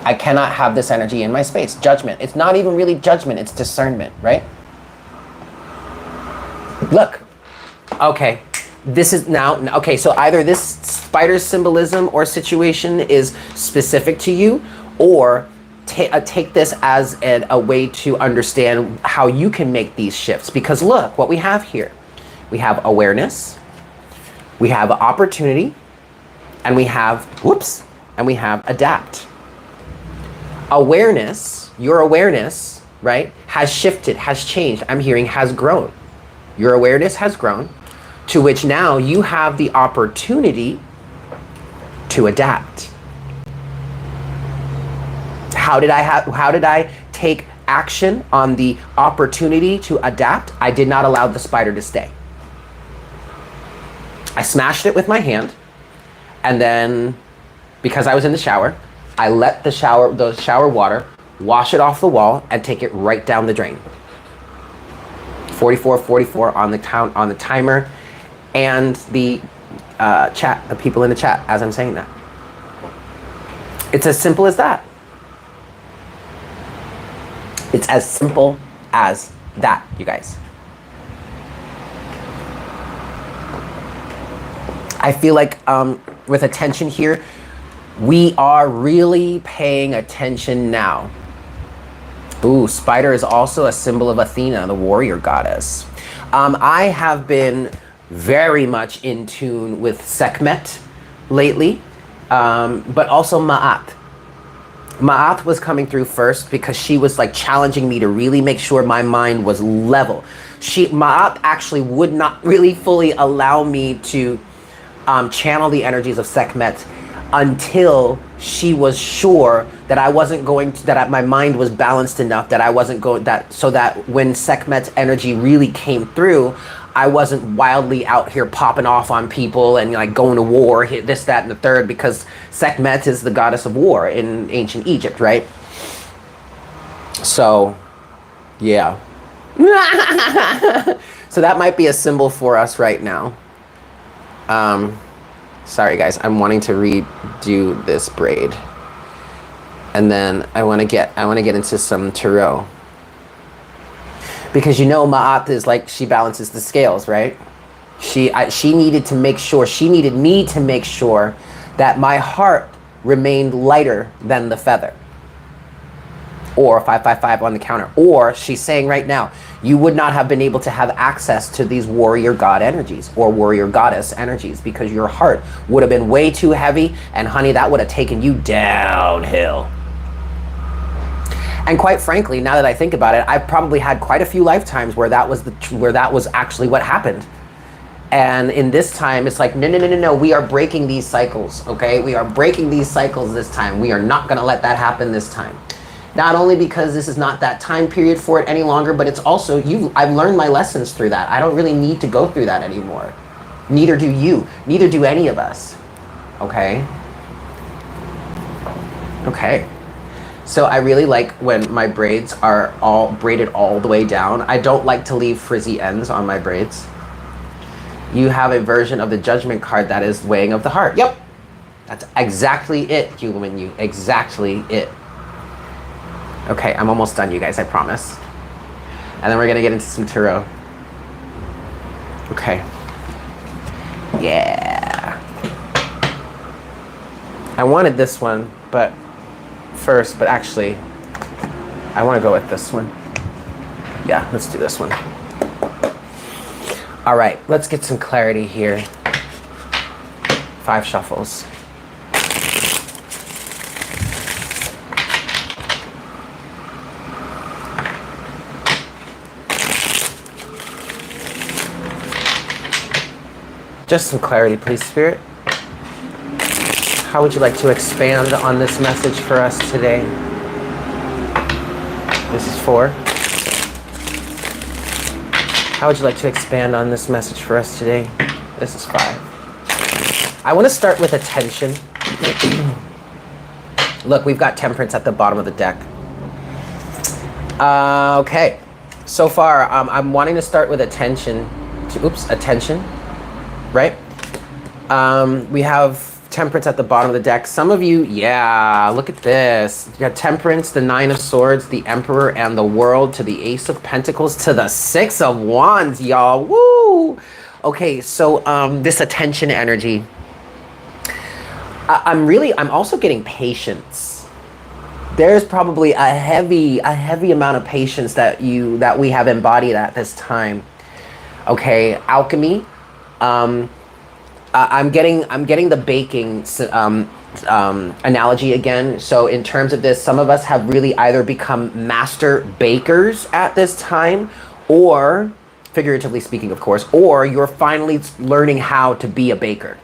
I cannot have this energy in my space. Judgment. It's not even really judgment. It's discernment, right? Look. Okay. This is now, okay, so either this spider symbolism or situation is specific to you, or take this as a way to understand how you can make these shifts. Because look, what we have here. We have awareness, we have opportunity, and we have, and we have adapt. Awareness, your awareness, right, has shifted, has changed. I'm hearing has grown. Your awareness has grown, to which now you have the opportunity to adapt. How did I take action on the opportunity to adapt? I did not allow the spider to stay. I smashed it with my hand, and then because I was in the shower, I let the shower water wash it off the wall and take it right down the drain. 44 on the timer, and the chat, the people in the chat as I'm saying that. It's as simple as that. It's as simple as that, you guys. I feel like with attention here, we are really paying attention now. Ooh, spider is also a symbol of Athena, the warrior goddess. I have been very much in tune with Sekhmet lately, but also Ma'at. Ma'at was coming through first because she was like challenging me to really make sure my mind was level. Ma'at actually would not really fully allow me to channel the energies of Sekhmet until she was sure that I wasn't going to, that my mind was balanced enough that I wasn't going, that so that when Sekhmet's energy really came through, I wasn't wildly out here popping off on people and like going to war, hit this, that, and the third, because Sekhmet is the goddess of war in ancient Egypt, right? So, yeah. So that might be a symbol for us right now. Sorry guys, I'm wanting to redo this braid. And then I want to get into some tarot. Because you know Ma'at is like, she balances the scales, right? She needed me to make sure that my heart remained lighter than the feather. Or 555 on the counter. Or she's saying right now, you would not have been able to have access to these warrior god energies or warrior goddess energies because your heart would have been way too heavy, and honey, that would have taken you downhill. And quite frankly, now that I think about it, I've probably had quite a few lifetimes where that was actually what happened. And in this time, it's like, no, we are breaking these cycles, okay? We are breaking these cycles this time. We are not gonna let that happen this time. Not only because this is not that time period for it any longer, but it's also, I've learned my lessons through that. I don't really need to go through that anymore. Neither do you, neither do any of us, okay? Okay. So I really like when my braids are all braided all the way down. I don't like to leave frizzy ends on my braids. You have a version of the Judgment card that is weighing of the heart. Yep, that's exactly it, human you, exactly it. Okay, I'm almost done, you guys, I promise. And then we're gonna get into some tarot. Okay. Yeah. I wanted this one, but actually, I want to go with this one. Yeah, let's do this one. All right, let's get some clarity here. 5 shuffles. Just some clarity, please, Spirit. How would you like to expand on this message for us today? This is 4. How would you like to expand on this message for us today? This is 5. I want to start with attention. Look, we've got Temperance at the bottom of the deck. Okay. So far, I'm wanting to start with attention. Attention. Right? We have Temperance at the bottom of the deck. Some of you, yeah, look at this. You got Temperance, the 9 of Swords, the Emperor, and the World, to the Ace of Pentacles, to the 6 of Wands, y'all. Woo! Okay, so this attention energy. I'm also getting patience. There's probably a heavy amount of patience that we have embodied at this time. Okay, alchemy. I'm getting the baking analogy again. So in terms of this, some of us have really either become master bakers at this time, or, figuratively speaking, of course, or you're finally learning how to be a baker.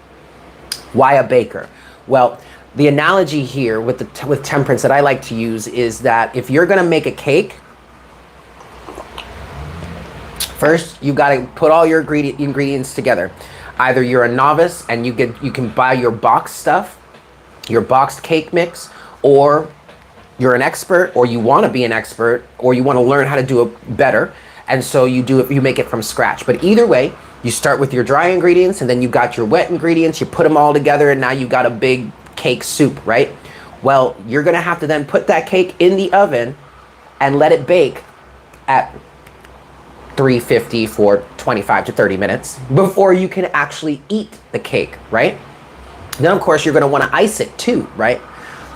Why a baker? Well, the analogy here with Temperance that I like to use is that if you're going to make a cake, first you got to put all your ingredients together. Either you're a novice and you can buy your boxed stuff, your boxed cake mix, or you're an expert, or you want to be an expert, or you want to learn how to do it better, and so you make it from scratch. But either way, you start with your dry ingredients, and then you got your wet ingredients, you put them all together, and now you got a big cake soup, right? Well, you're gonna have to then put that cake in the oven and let it bake at 350 for 25 to 30 minutes before you can actually eat the cake, right? Then of course you're going to want to ice it too, right?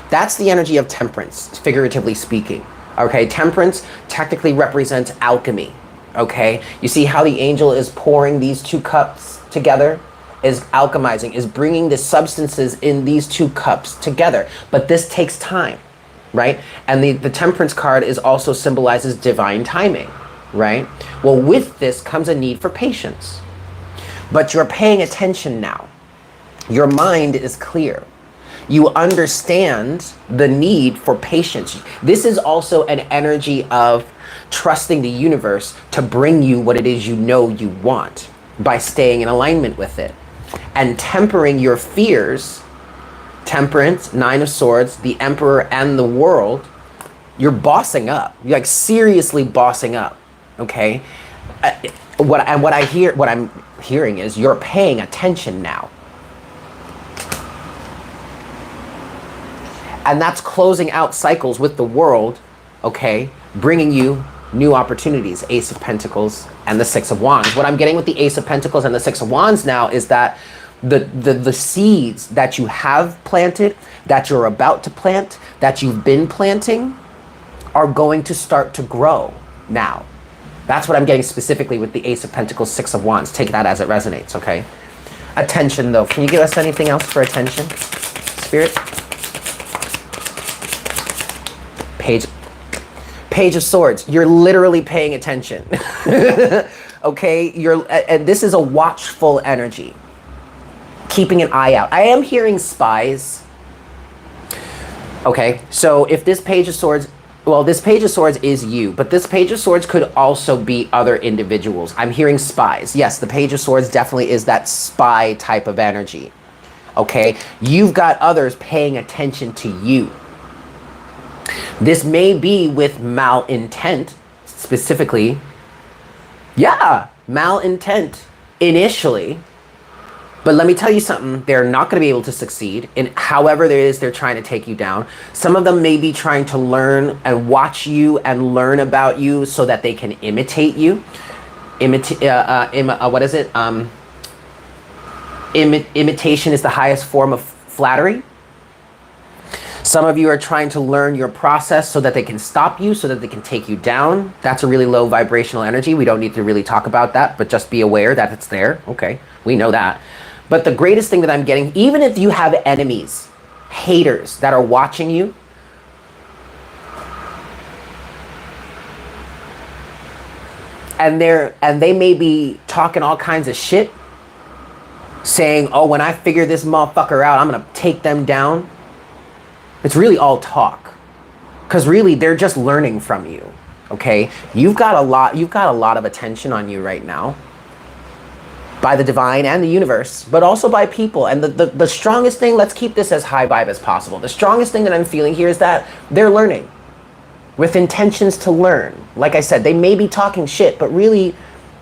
That's the energy of Temperance, figuratively speaking. Okay, Temperance technically represents alchemy. Okay, you see how the angel is pouring these 2 cups together, is alchemizing, is bringing the substances in these 2 cups together. But this takes time. right? And the Temperance card is also symbolizes divine timing, right? Well, with this comes a need for patience. But you're paying attention now. Your mind is clear. You understand the need for patience. This is also an energy of trusting the universe to bring you what it is you know you want by staying in alignment with it. And tempering your fears, Temperance, Nine of Swords, the Emperor, and the World, you're bossing up. You're like seriously bossing up, okay? What I'm hearing is you're paying attention now. And that's closing out cycles with the World, okay? Bringing you new opportunities, Ace of Pentacles and the Six of Wands. What I'm getting with the Ace of Pentacles and the Six of Wands now is that the seeds that you have planted, that you're about to plant, that you've been planting, are going to start to grow now. That's what I'm getting specifically with the Ace of Pentacles, Six of Wands. Take that as it resonates, okay? Attention, though. Can you give us anything else for attention, Spirit? Page of Swords. You're literally paying attention. Okay? And this is a watchful energy. Keeping an eye out. I am hearing spies. Okay, so if this Page of Swords, well, this Page of Swords is you, but this Page of Swords could also be other individuals. I'm hearing spies. Yes, the Page of Swords definitely is that spy type of energy. Okay, you've got others paying attention to you. This may be with malintent, specifically. Yeah, malintent initially. But let me tell you something, they're not going to be able to succeed in however it is they're trying to take you down. Some of them may be trying to learn and watch you and learn about you so that they can imitate you. What is it? Imitation is the highest form of flattery. Some of you are trying to learn your process so that they can stop you, so that they can take you down. That's a really low vibrational energy. We don't need to really talk about that, but just be aware that it's there. Okay, we know that. But the greatest thing that I'm getting, even if you have enemies, haters that are watching you, and they may be talking all kinds of shit, saying, oh, when I figure this motherfucker out, I'm gonna take them down. It's really all talk, because really they're just learning from you. Okay, you've got a lot of attention on you right now, by the divine and the universe, but also by people. And the strongest thing, let's keep this as high vibe as possible. The strongest thing that I'm feeling here is that they're learning with intentions to learn. Like I said, they may be talking shit, but really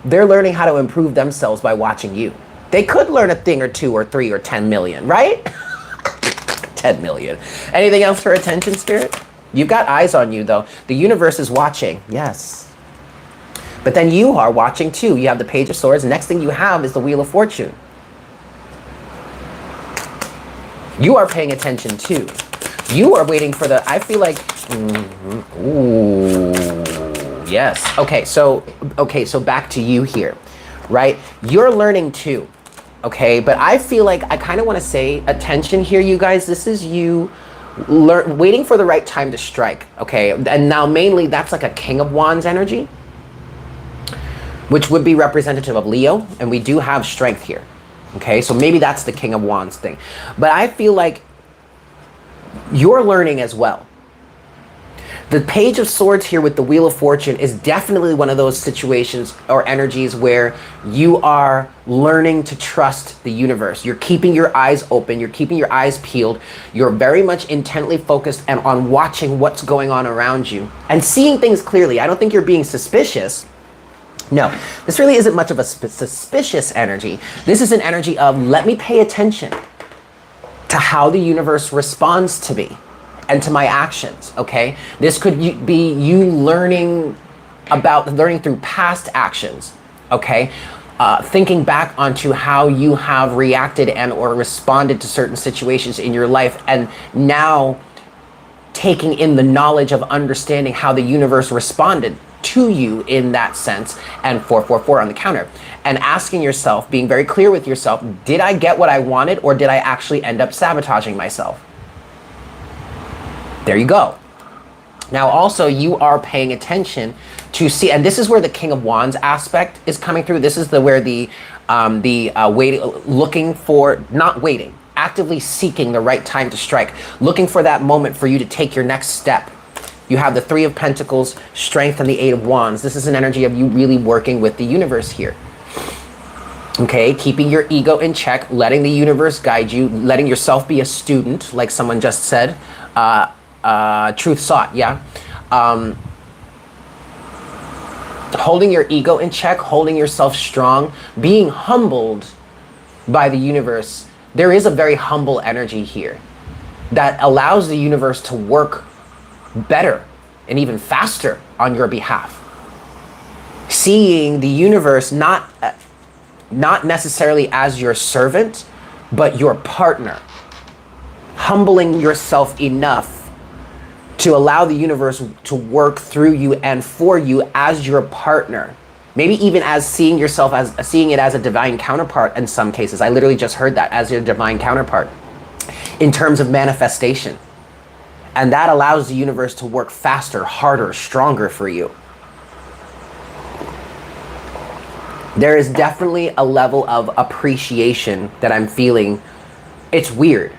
they're learning how to improve themselves by watching you. They could learn a thing or two or three or 10 million, right? 10 million. Anything else for attention, Spirit? You've got eyes on you, though. The universe is watching, yes. But then you are watching, too. You have the Page of Swords. Next thing you have is the Wheel of Fortune. You are paying attention, too. You are waiting for the, I feel like, ooh, yes. Okay, so back to you here, right? You're learning, too. Okay, but I feel like I kind of want to say attention here, you guys. This is you waiting for the right time to strike. Okay, and now mainly that's like a King of Wands energy, which would be representative of Leo, and we do have strength here. Okay, so maybe that's the King of Wands thing. But I feel like you're learning as well. The Page of Swords here with the Wheel of Fortune is definitely one of those situations or energies where you are learning to trust the universe. You're keeping your eyes open. You're keeping your eyes peeled. You're very much intently focused and on watching what's going on around you and seeing things clearly. I don't think you're being suspicious. No, this really isn't much of a suspicious energy. This is an energy of, let me pay attention to how the universe responds to me and to my actions, okay? This could be you learning through past actions, okay? Thinking back onto how you have reacted and or responded to certain situations in your life, and now taking in the knowledge of understanding how the universe responded to you in that sense, and 444 on the counter. And asking yourself, being very clear with yourself, did I get what I wanted, or did I actually end up sabotaging myself? There you go. Now also you are paying attention to see, and this is where the King of Wands aspect is coming through. This is where the waiting, looking for, not waiting, actively seeking the right time to strike, looking for that moment for you to take your next step. You have the Three of Pentacles, Strength, and the Eight of Wands. This is an energy of you really working with the universe here. Okay, keeping your ego in check, letting the universe guide you, letting yourself be a student, like someone just said. Truth sought, yeah. Holding your ego in check, holding yourself strong, being humbled by the universe. There is a very humble energy here that allows the universe to work better and even faster on your behalf. Seeing the universe not necessarily as your servant, but your partner. Humbling yourself enough to allow the universe to work through you and for you as your partner. Maybe even as seeing yourself as seeing it as a divine counterpart in some cases. I literally just heard that, as your divine counterpart in terms of manifestation. And that allows the universe to work faster, harder, stronger for you. There is definitely a level of appreciation that I'm feeling. It's weird.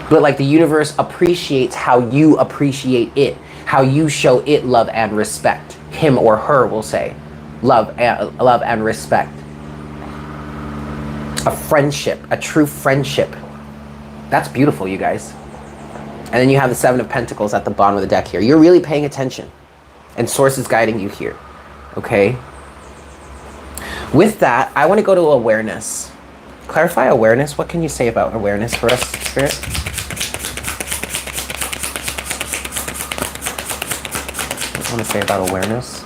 But like the universe appreciates how you appreciate it, how you show it love and respect. Him or her will say, love and respect. A friendship, a true friendship. That's beautiful, you guys. And then you have the Seven of Pentacles at the bottom of the deck here. You're really paying attention, and Source is guiding you here. Okay. With that, I want to go to awareness. Clarify awareness. What can you say about awareness for us, Spirit? What do you want to say about awareness?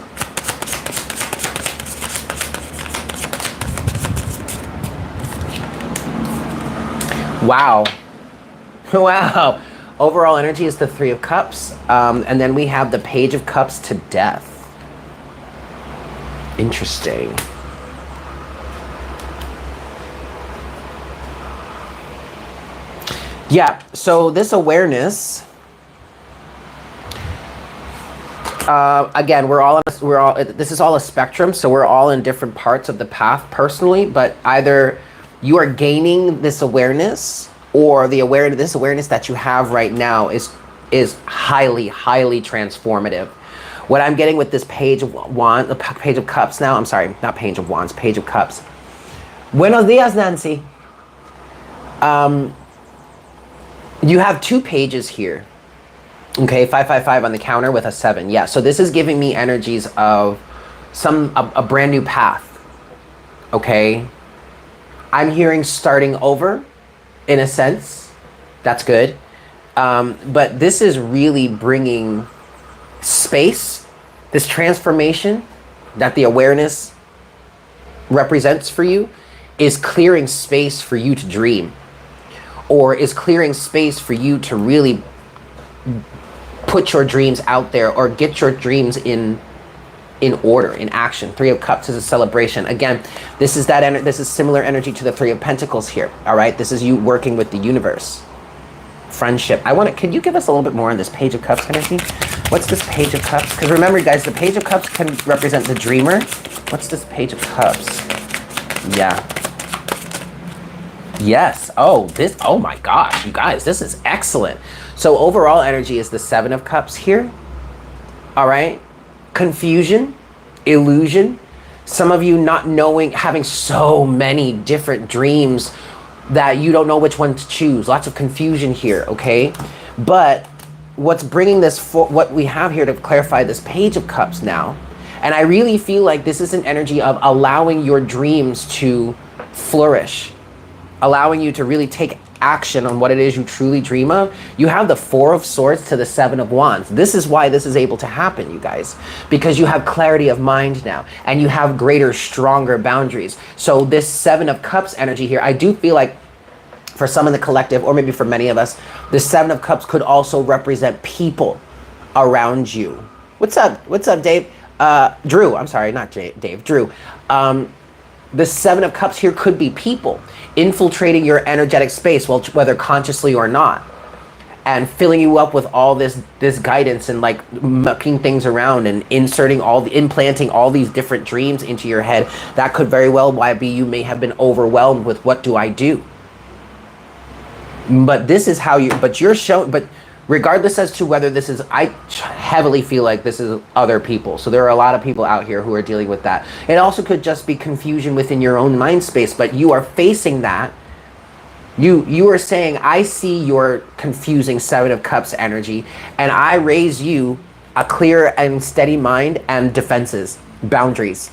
Wow. Wow. Overall energy is the Three of Cups. And then we have the Page of Cups to Death. Interesting. Yeah, so this awareness, again, this is all a spectrum, so we're all in different parts of the path personally, but either you are gaining this awareness, or this awareness that you have right now is highly, highly transformative. What I'm getting with this Page of Wands, the Page of Cups now, I'm sorry, not Page of Wands, Page of Cups. Buenos dias, Nancy. You have two pages here. Okay, 555 on the counter with a 7. Yeah, so this is giving me energies of a brand new path. Okay. I'm hearing starting over, in a sense. That's good. But this is really bringing space, this transformation that the awareness represents for you is clearing space for you to dream, or is clearing space for you to really put your dreams out there, or get your dreams in order, in action. Three of Cups is a celebration. Again, this is this is similar energy to the Three of Pentacles here. All right, this is you working with the universe. Friendship. Could you give us a little bit more on this Page of Cups energy? What's this Page of Cups? Because remember, guys, the Page of Cups can represent the dreamer. What's this Page of Cups? Yeah. Yes. Oh, my gosh, you guys, this is excellent. So overall energy is the Seven of Cups here. All right. Confusion, illusion. Some of you not knowing, having so many different dreams that you don't know which one to choose. Lots of confusion here, okay? But what's bringing this, what we have here to clarify this Page of Cups now, and I really feel like this is an energy of allowing your dreams to flourish, allowing you to really take action on what it is you truly dream of. You have the Four of Swords to the Seven of Wands. This is why this is able to happen, you guys, because you have clarity of mind now, and you have greater, stronger boundaries. So this Seven of Cups energy here, I do feel like for some in the collective, or maybe for many of us, the Seven of Cups could also represent people around you. What's up? What's up, Dave? Drew, I'm sorry, not Dave, Drew. The Seven of Cups here could be people infiltrating your energetic space, well, whether consciously or not. and filling you up with all this guidance and like mucking things around and implanting all these different dreams into your head. That could very well why be you may have been overwhelmed with what do I do. But this is how but regardless as to whether this is, I heavily feel like this is other people. So there are a lot of people out here who are dealing with that. It also could just be confusion within your own mind space, but you are facing that. You are saying, I see your confusing Seven of Cups energy, and I raise you a clear and steady mind and defenses, boundaries.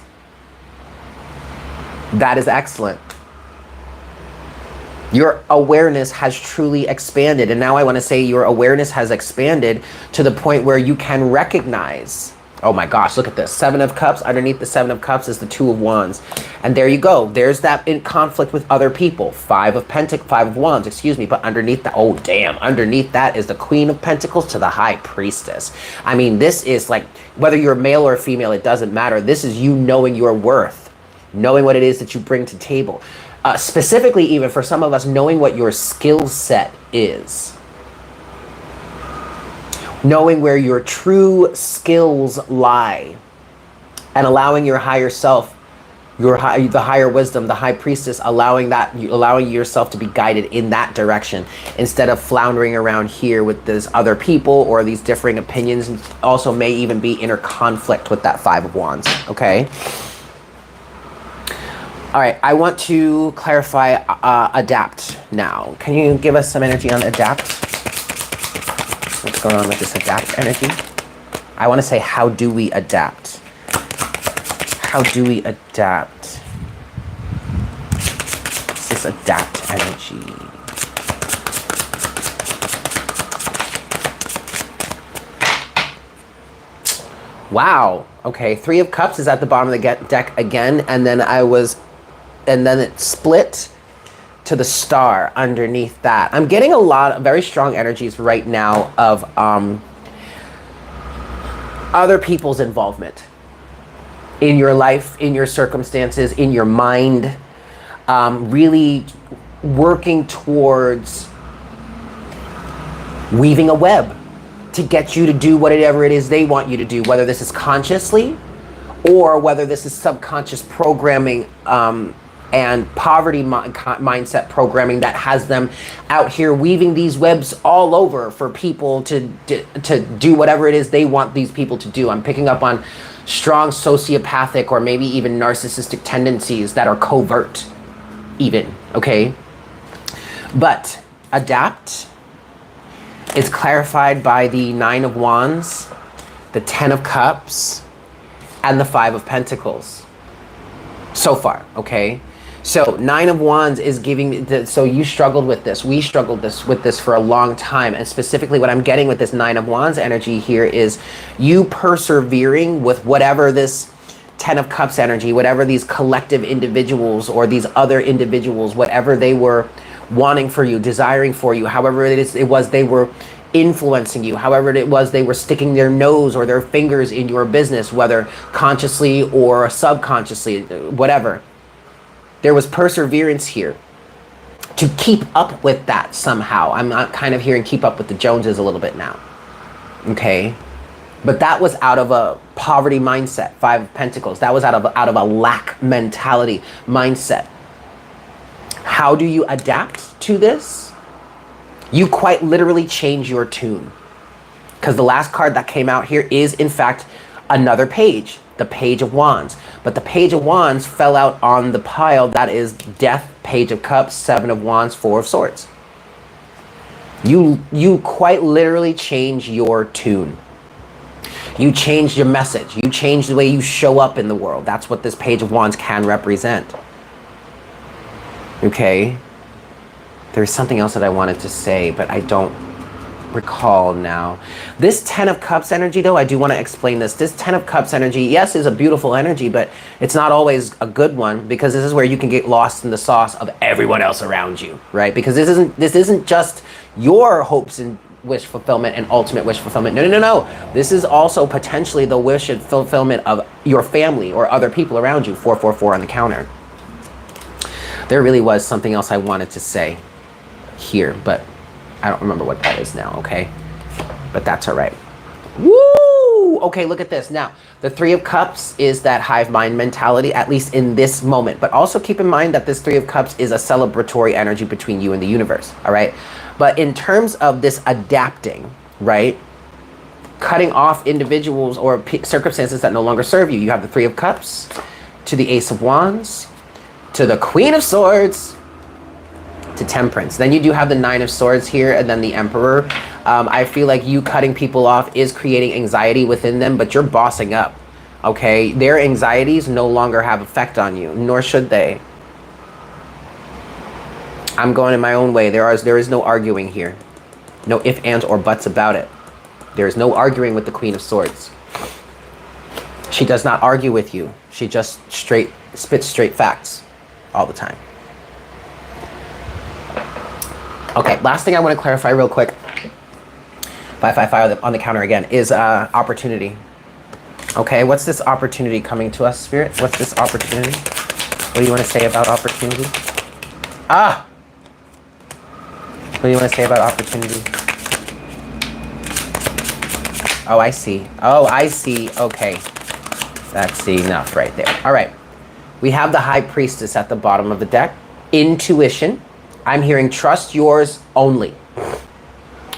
That is excellent. Your awareness has truly expanded. And now I want to say your awareness has expanded to the point where you can recognize, oh my gosh, look at this. Seven of Cups. Underneath the Seven of Cups is the Two of Wands. And there you go. There's that in conflict with other people. Five of Wands, excuse me. But underneath that, oh damn, underneath that is the Queen of Pentacles to the High Priestess. I mean, this is like, whether you're male or female, it doesn't matter. This is you knowing your worth, knowing what it is that you bring to table. Specifically, even for some of us, knowing what your skill set is. Knowing where your true skills lie. And allowing your higher self, the higher wisdom, the High Priestess, allowing yourself to be guided in that direction. Instead of floundering around here with these other people or these differing opinions. Also may even be inner conflict with that Five of Wands, okay? All right, I want to clarify adapt now. Can you give us some energy on adapt? What's going on with this adapt energy? I want to say, how do we adapt? How do we adapt? What's this adapt energy? Wow. Okay, Three of Cups is at the bottom of the deck again, and then it split to the Star underneath that. I'm getting a lot of very strong energies right now of other people's involvement in your life, in your circumstances, in your mind, really working towards weaving a web to get you to do whatever it is they want you to do, whether this is consciously or whether this is subconscious programming and poverty mindset programming that has them out here weaving these webs all over for people to do whatever it is they want these people to do. I'm picking up on strong sociopathic or maybe even narcissistic tendencies that are covert even, okay? But adapt is clarified by the Nine of Wands, the Ten of Cups, and the Five of Pentacles so far, okay? So Nine of Wands is giving, so you struggled with this. We struggled with this for a long time. And specifically what I'm getting with this Nine of Wands energy here is you persevering with whatever this Ten of Cups energy, whatever these collective individuals or these other individuals, whatever they were wanting for you, desiring for you, however it was they were influencing you, however it was they were sticking their nose or their fingers in your business, whether consciously or subconsciously, whatever. There was perseverance here to keep up with that somehow. I'm not kind of hearing keep up with the Joneses a little bit now, okay? But that was out of a poverty mindset, Five of Pentacles. That was out of a lack mentality mindset. How do you adapt to this? You quite literally change your tune. Because the last card that came out here is, in fact, another page, the Page of Wands. But the Page of Wands fell out on the pile that is Death, Page of Cups, Seven of Wands, Four of Swords. You quite literally change your tune. You change your message. You change the way you show up in the world. That's what this Page of Wands can represent. Okay? There's something else that I wanted to say, but I don't recall now. This Ten of Cups energy, though, I do want to explain this. This Ten of Cups energy, yes, is a beautiful energy, but it's not always a good one, because this is where you can get lost in the sauce of everyone else around you, right? Because this isn't just your hopes and wish fulfillment and ultimate wish fulfillment. No. This is also potentially the wish and fulfillment of your family or other people around you. 444 on the counter. There really was something else I wanted to say here, but I don't remember what that is now, okay? But that's all right. Woo! Okay, look at this. Now, the Three of Cups is that hive mind mentality, at least in this moment. But also keep in mind that this Three of Cups is a celebratory energy between you and the universe, all right? But in terms of this adapting, right? Cutting off individuals or circumstances that no longer serve you. You have the Three of Cups to the Ace of Wands, to the Queen of Swords, to Temperance. Then you do have the Nine of Swords here, and then the Emperor. I feel like you cutting people off is creating anxiety within them, but you're bossing up, okay? Their anxieties no longer have effect on you, nor should they. I'm going in my own way. There is no arguing here. No ifs, ands, or buts about it. There is no arguing with the Queen of Swords. She does not argue with you. She just spits straight facts all the time. Okay, last thing I want to clarify real quick, 555 on the counter again, is opportunity. Okay, what's this opportunity coming to us, Spirit? What's this opportunity? What do you want to say about opportunity? Ah! What do you want to say about opportunity? Oh, I see. Oh, I see. Okay. That's enough right there. All right. We have the High Priestess at the bottom of the deck. Intuition. I'm hearing trust yours only.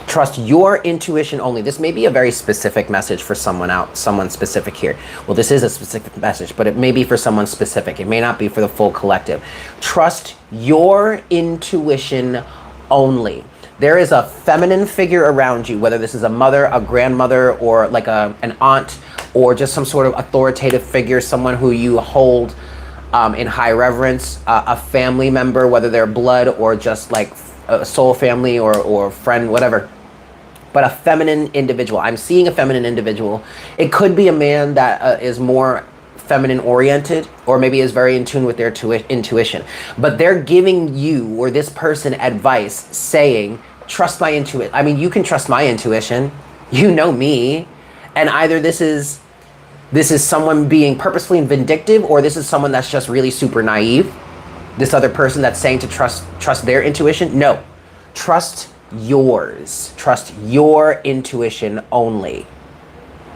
Trust your intuition only. This may be a very specific message for someone specific here. Well, this is a specific message, but it may be for someone specific. It may not be for the full collective. Trust your intuition only. There is a feminine figure around you, whether this is a mother, a grandmother, or like an aunt, or just some sort of authoritative figure, someone who you hold in high reverence, a family member, whether they're blood or just like a soul family or friend, whatever. But a feminine individual. I'm seeing a feminine individual. It could be a man that is more feminine oriented, or maybe is very in tune with their intuition. But they're giving you or this person advice saying, trust my intuition. I mean, you can trust my intuition. You know me. And either this is someone being purposefully vindictive, or this is someone that's just really super naive. This other person that's saying to trust their intuition. No, trust yours. Trust your intuition only.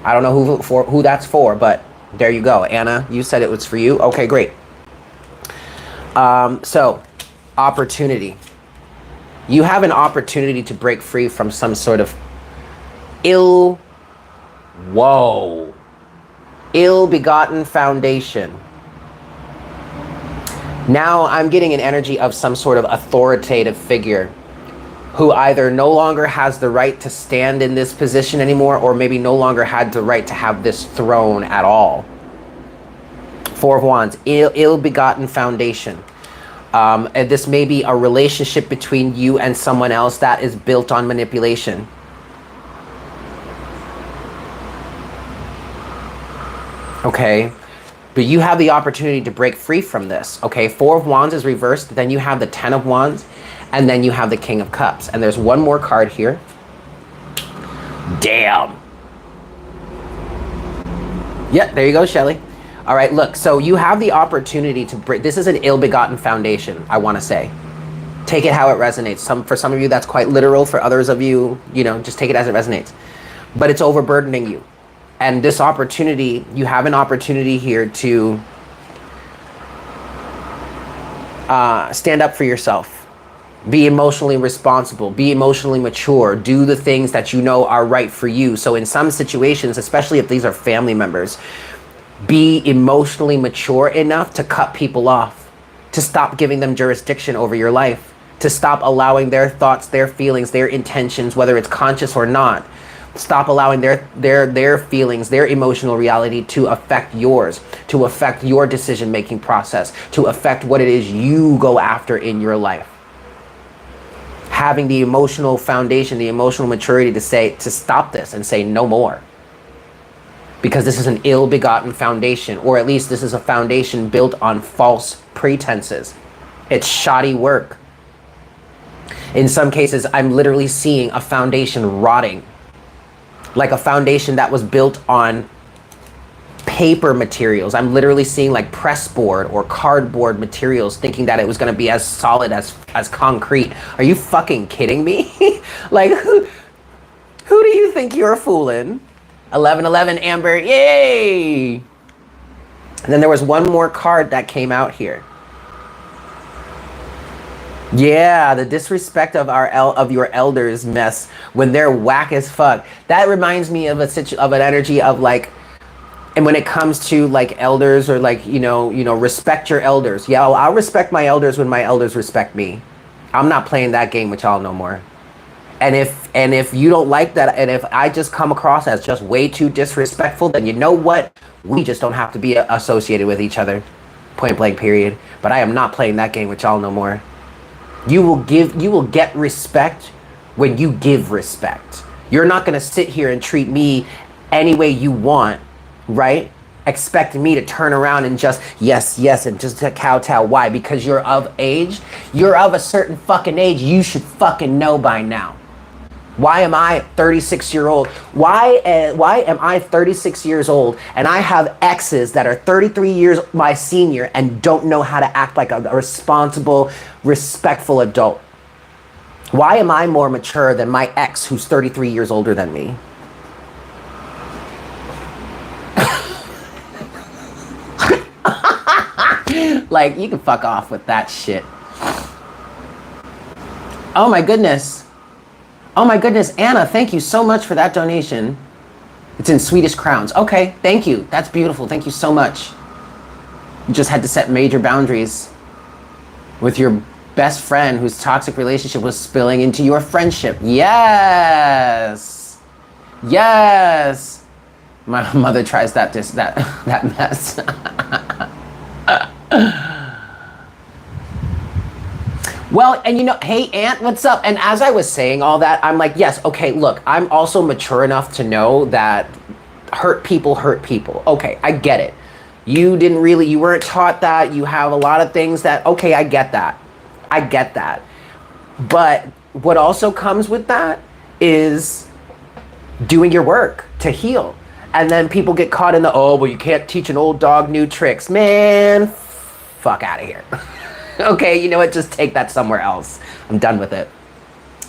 I don't know who that's for, but there you go. Anna, you said it was for you. Okay, great. So, opportunity. You have an opportunity to break free from some sort of ill-begotten foundation. Now I'm getting an energy of some sort of authoritative figure who either no longer has the right to stand in this position anymore, or maybe no longer had the right to have this throne at all. Four of Wands, ill-begotten foundation. And this may be a relationship between you and someone else that is built on manipulation. Okay, but you have the opportunity to break free from this. Okay, Four of Wands is reversed, then you have the Ten of Wands, and then you have the King of Cups. And there's one more card here. Damn. Yeah, there you go, Shelly. All right, look, so you have the opportunity to break. This is an ill-begotten foundation, I want to say. Take it how it resonates. For some of you, that's quite literal. For others of you, just take it as it resonates. But it's overburdening you. And this opportunity, you have an opportunity here to stand up for yourself. Be emotionally responsible. Be emotionally mature. Do the things that you know are right for you. So in some situations, especially if these are family members, be emotionally mature enough to cut people off, to stop giving them jurisdiction over your life, to stop allowing their thoughts, their feelings, their intentions, whether it's conscious or not. Stop allowing their feelings, their emotional reality to affect yours, to affect your decision-making process, to affect what it is you go after in your life. Having the emotional foundation, the emotional maturity to stop this and say no more. Because this is an ill-begotten foundation, or at least this is a foundation built on false pretenses. It's shoddy work. In some cases, I'm literally seeing a foundation rotting. Like a foundation that was built on paper materials. I'm literally seeing like pressboard or cardboard materials, thinking that it was going to be as solid as concrete. Are you fucking kidding me? Like, who do you think you're fooling? 1111 Amber, yay! And then there was one more card that came out here. Yeah, the disrespect of of your elders mess when they're whack as fuck. That reminds me of an energy of like, and when it comes to like elders or like, respect your elders. Yeah, I'll respect my elders when my elders respect me. I'm not playing that game with y'all no more. And if you don't like that, and if I just come across as just way too disrespectful, then you know what? We just don't have to be associated with each other. Point blank, period. But I am not playing that game with y'all no more. You will get respect when you give respect. You're not gonna sit here and treat me any way you want, right? Expecting me to turn around and just, yes, and just to kowtow. Why? Because you're of age? You're of a certain fucking age. You should fucking know by now. Why am I 36-year-old? Why am I 36 years old and I have exes that are 33 years my senior and don't know how to act like a responsible, respectful adult? Why am I more mature than my ex who's 33 years older than me? Like, you can fuck off with that shit. Oh my goodness. Oh my goodness, Anna, thank you so much for that donation. It's in Swedish crowns. Okay, thank you. That's beautiful. Thank you so much. You just had to set major boundaries with your best friend whose toxic relationship was spilling into your friendship. Yes. Yes. My mother tries that mess. Well, and hey, Aunt, what's up? And as I was saying all that, I'm like, yes, okay, look, I'm also mature enough to know that hurt people hurt people. Okay, I get it. You weren't taught that. You have a lot of things that, okay, I get that. But what also comes with that is doing your work to heal. And then people get caught in the, oh, well, you can't teach an old dog new tricks. Man, fuck out of here. Okay, you know what? Just take that somewhere else. I'm done with it.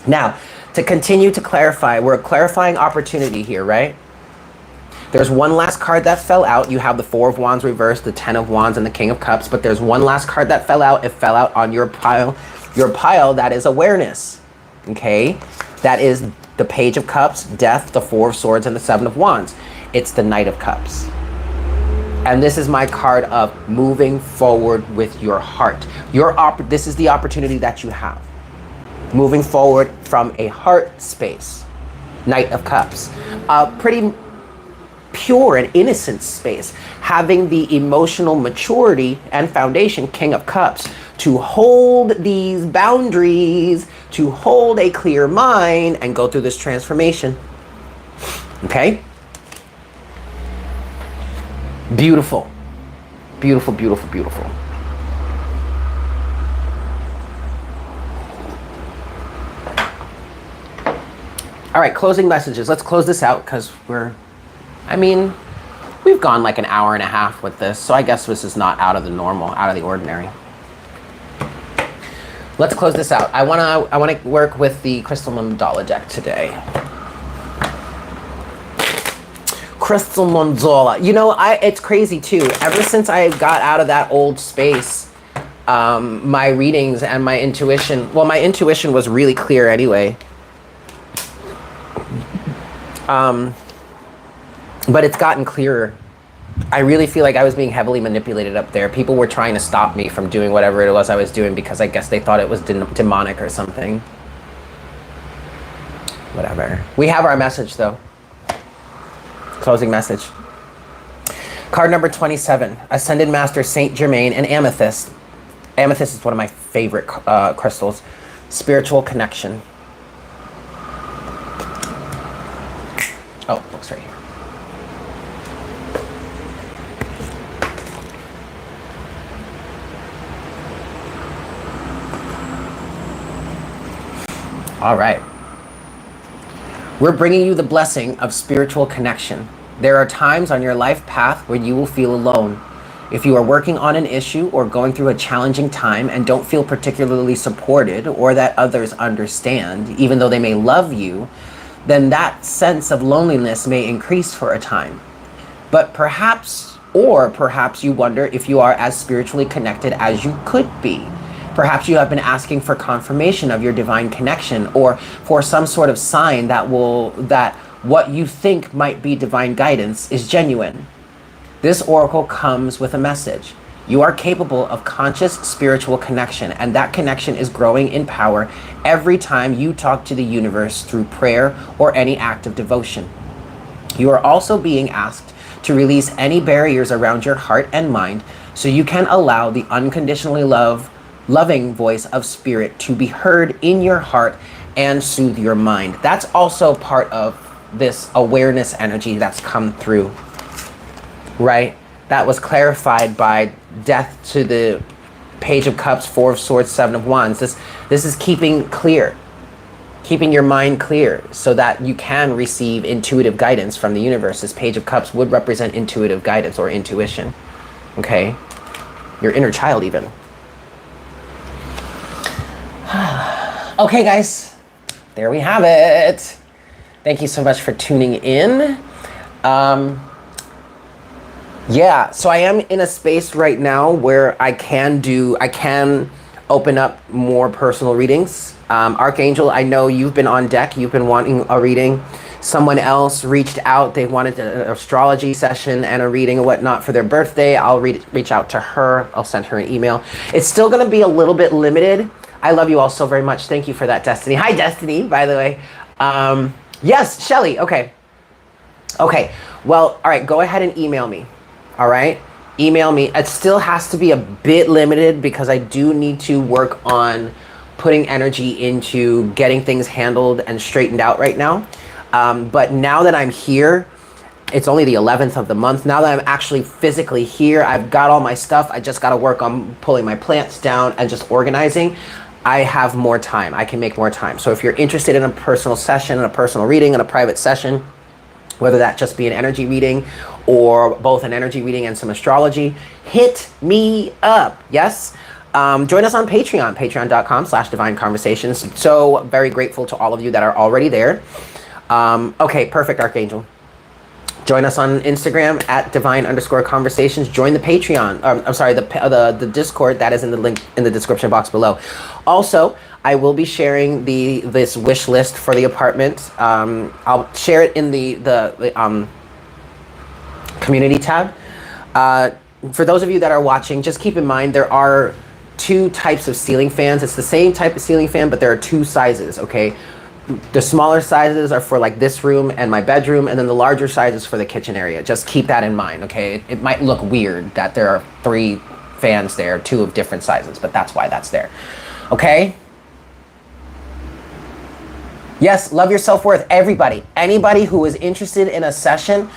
Now, to continue to clarify, we're a clarifying opportunity here, right? There's one last card that fell out. You have the Four of Wands reversed, the Ten of Wands, and the King of Cups, but there's one last card that fell out. It fell out on your pile. Your pile, that is awareness, okay? That is the Page of Cups, Death, the Four of Swords, and the Seven of Wands. It's the Knight of Cups. And this is my card of moving forward with your heart. This is the opportunity that you have. Moving forward from a heart space. Knight of Cups. A pretty pure and innocent space. Having the emotional maturity and foundation, King of Cups, to hold these boundaries, to hold a clear mind and go through this transformation. Okay? Beautiful. Beautiful, beautiful, beautiful. All right, closing messages. Let's close this out because we've gone like an hour and a half with this, so I guess this is not out of the normal, out of the ordinary. Let's close this out. I wanna work with the Crystal Mandala deck today. Crystal Mandala. It's crazy too. Ever since I got out of that old space, my readings and my intuition, well, my intuition was really clear anyway. But it's gotten clearer. I really feel like I was being heavily manipulated up there. People were trying to stop me from doing whatever it was I was doing because I guess they thought it was demonic or something. Whatever. We have our message though. Closing message. Card number 27, Ascended Master Saint Germain and Amethyst. Amethyst is one of my favorite crystals. Spiritual connection. Oh, looks right here. All right. We're bringing you the blessing of spiritual connection. There are times on your life path where you will feel alone. If you are working on an issue or going through a challenging time and don't feel particularly supported or that others understand, even though they may love you, then that sense of loneliness may increase for a time. But perhaps you wonder if you are as spiritually connected as you could be. Perhaps you have been asking for confirmation of your divine connection or for some sort of sign that what you think might be divine guidance is genuine. This oracle comes with a message. You are capable of conscious spiritual connection, and that connection is growing in power every time you talk to the universe through prayer or any act of devotion. You are also being asked to release any barriers around your heart and mind so you can allow the unconditionally loving voice of spirit to be heard in your heart and soothe your mind. That's also part of this awareness energy that's come through, right? That was clarified by Death to the Page of Cups, Four of Swords, Seven of Wands. This is keeping your mind clear so that you can receive intuitive guidance from the universe. This Page of Cups would represent intuitive guidance or intuition, okay? Your inner child even. Okay, guys, there we have it. Thank you so much for tuning in. Yeah, so I am in a space right now where I can open up more personal readings. Archangel, I know you've been on deck. You've been wanting a reading. Someone else reached out. They wanted an astrology session and a reading and whatnot for their birthday. I'll reach out to her. I'll send her an email. It's still going to be a little bit limited. I love you all so very much. Thank you for that, Destiny. Hi, Destiny, by the way. Yes, Shelly. Okay. Okay. Well, all right. Go ahead and email me. All right. Email me. It still has to be a bit limited because I do need to work on putting energy into getting things handled and straightened out right now. But now that I'm here, it's only the 11th of the month. Now that I'm actually physically here, I've got all my stuff. I just got to work on pulling my plants down and just organizing. I have more time. I can make more time. So if you're interested in a personal session, and a personal reading, and a private session, whether that just be an energy reading or both an energy reading and some astrology, hit me up. Yes. Join us on Patreon, patreon.com/divine conversations. So very grateful to all of you that are already there. Okay, perfect, Archangel. Join us on Instagram at divine_conversations. Join the Patreon. I'm sorry, the Discord that is in the link in the description box below. Also, I will be sharing this wish list for the apartment. I'll share it in the community tab. For those of you that are watching, just keep in mind there are two types of ceiling fans. It's the same type of ceiling fan, but there are two sizes, okay? The smaller sizes are for like this room and my bedroom, and then the larger sizes for the kitchen area. Just keep that in mind, okay? It might look weird that there are 3 fans there, 2 of different sizes, but that's why that's there, okay? Yes, love your self-worth, everybody. Anybody who is interested in a session,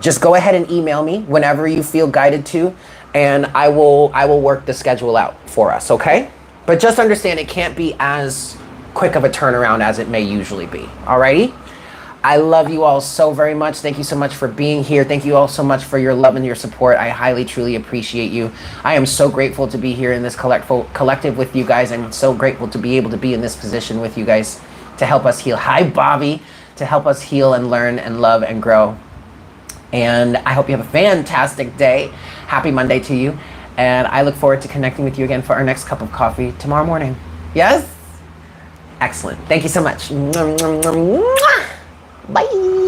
just go ahead and email me whenever you feel guided to, and I will work the schedule out for us, okay? But just understand it can't be as quick of a turnaround as it may usually be. Alrighty? I love you all so very much. Thank you so much for being here. Thank you all so much for your love and your support. I highly, truly appreciate you. I am so grateful to be here in this collective with you guys. I'm so grateful to be able to be in this position with you guys to help us heal. Hi, Bobby. To help us heal and learn and love and grow. And I hope you have a fantastic day. Happy Monday to you. And I look forward to connecting with you again for our next cup of coffee tomorrow morning. Yes? Excellent. Thank you so much. Bye.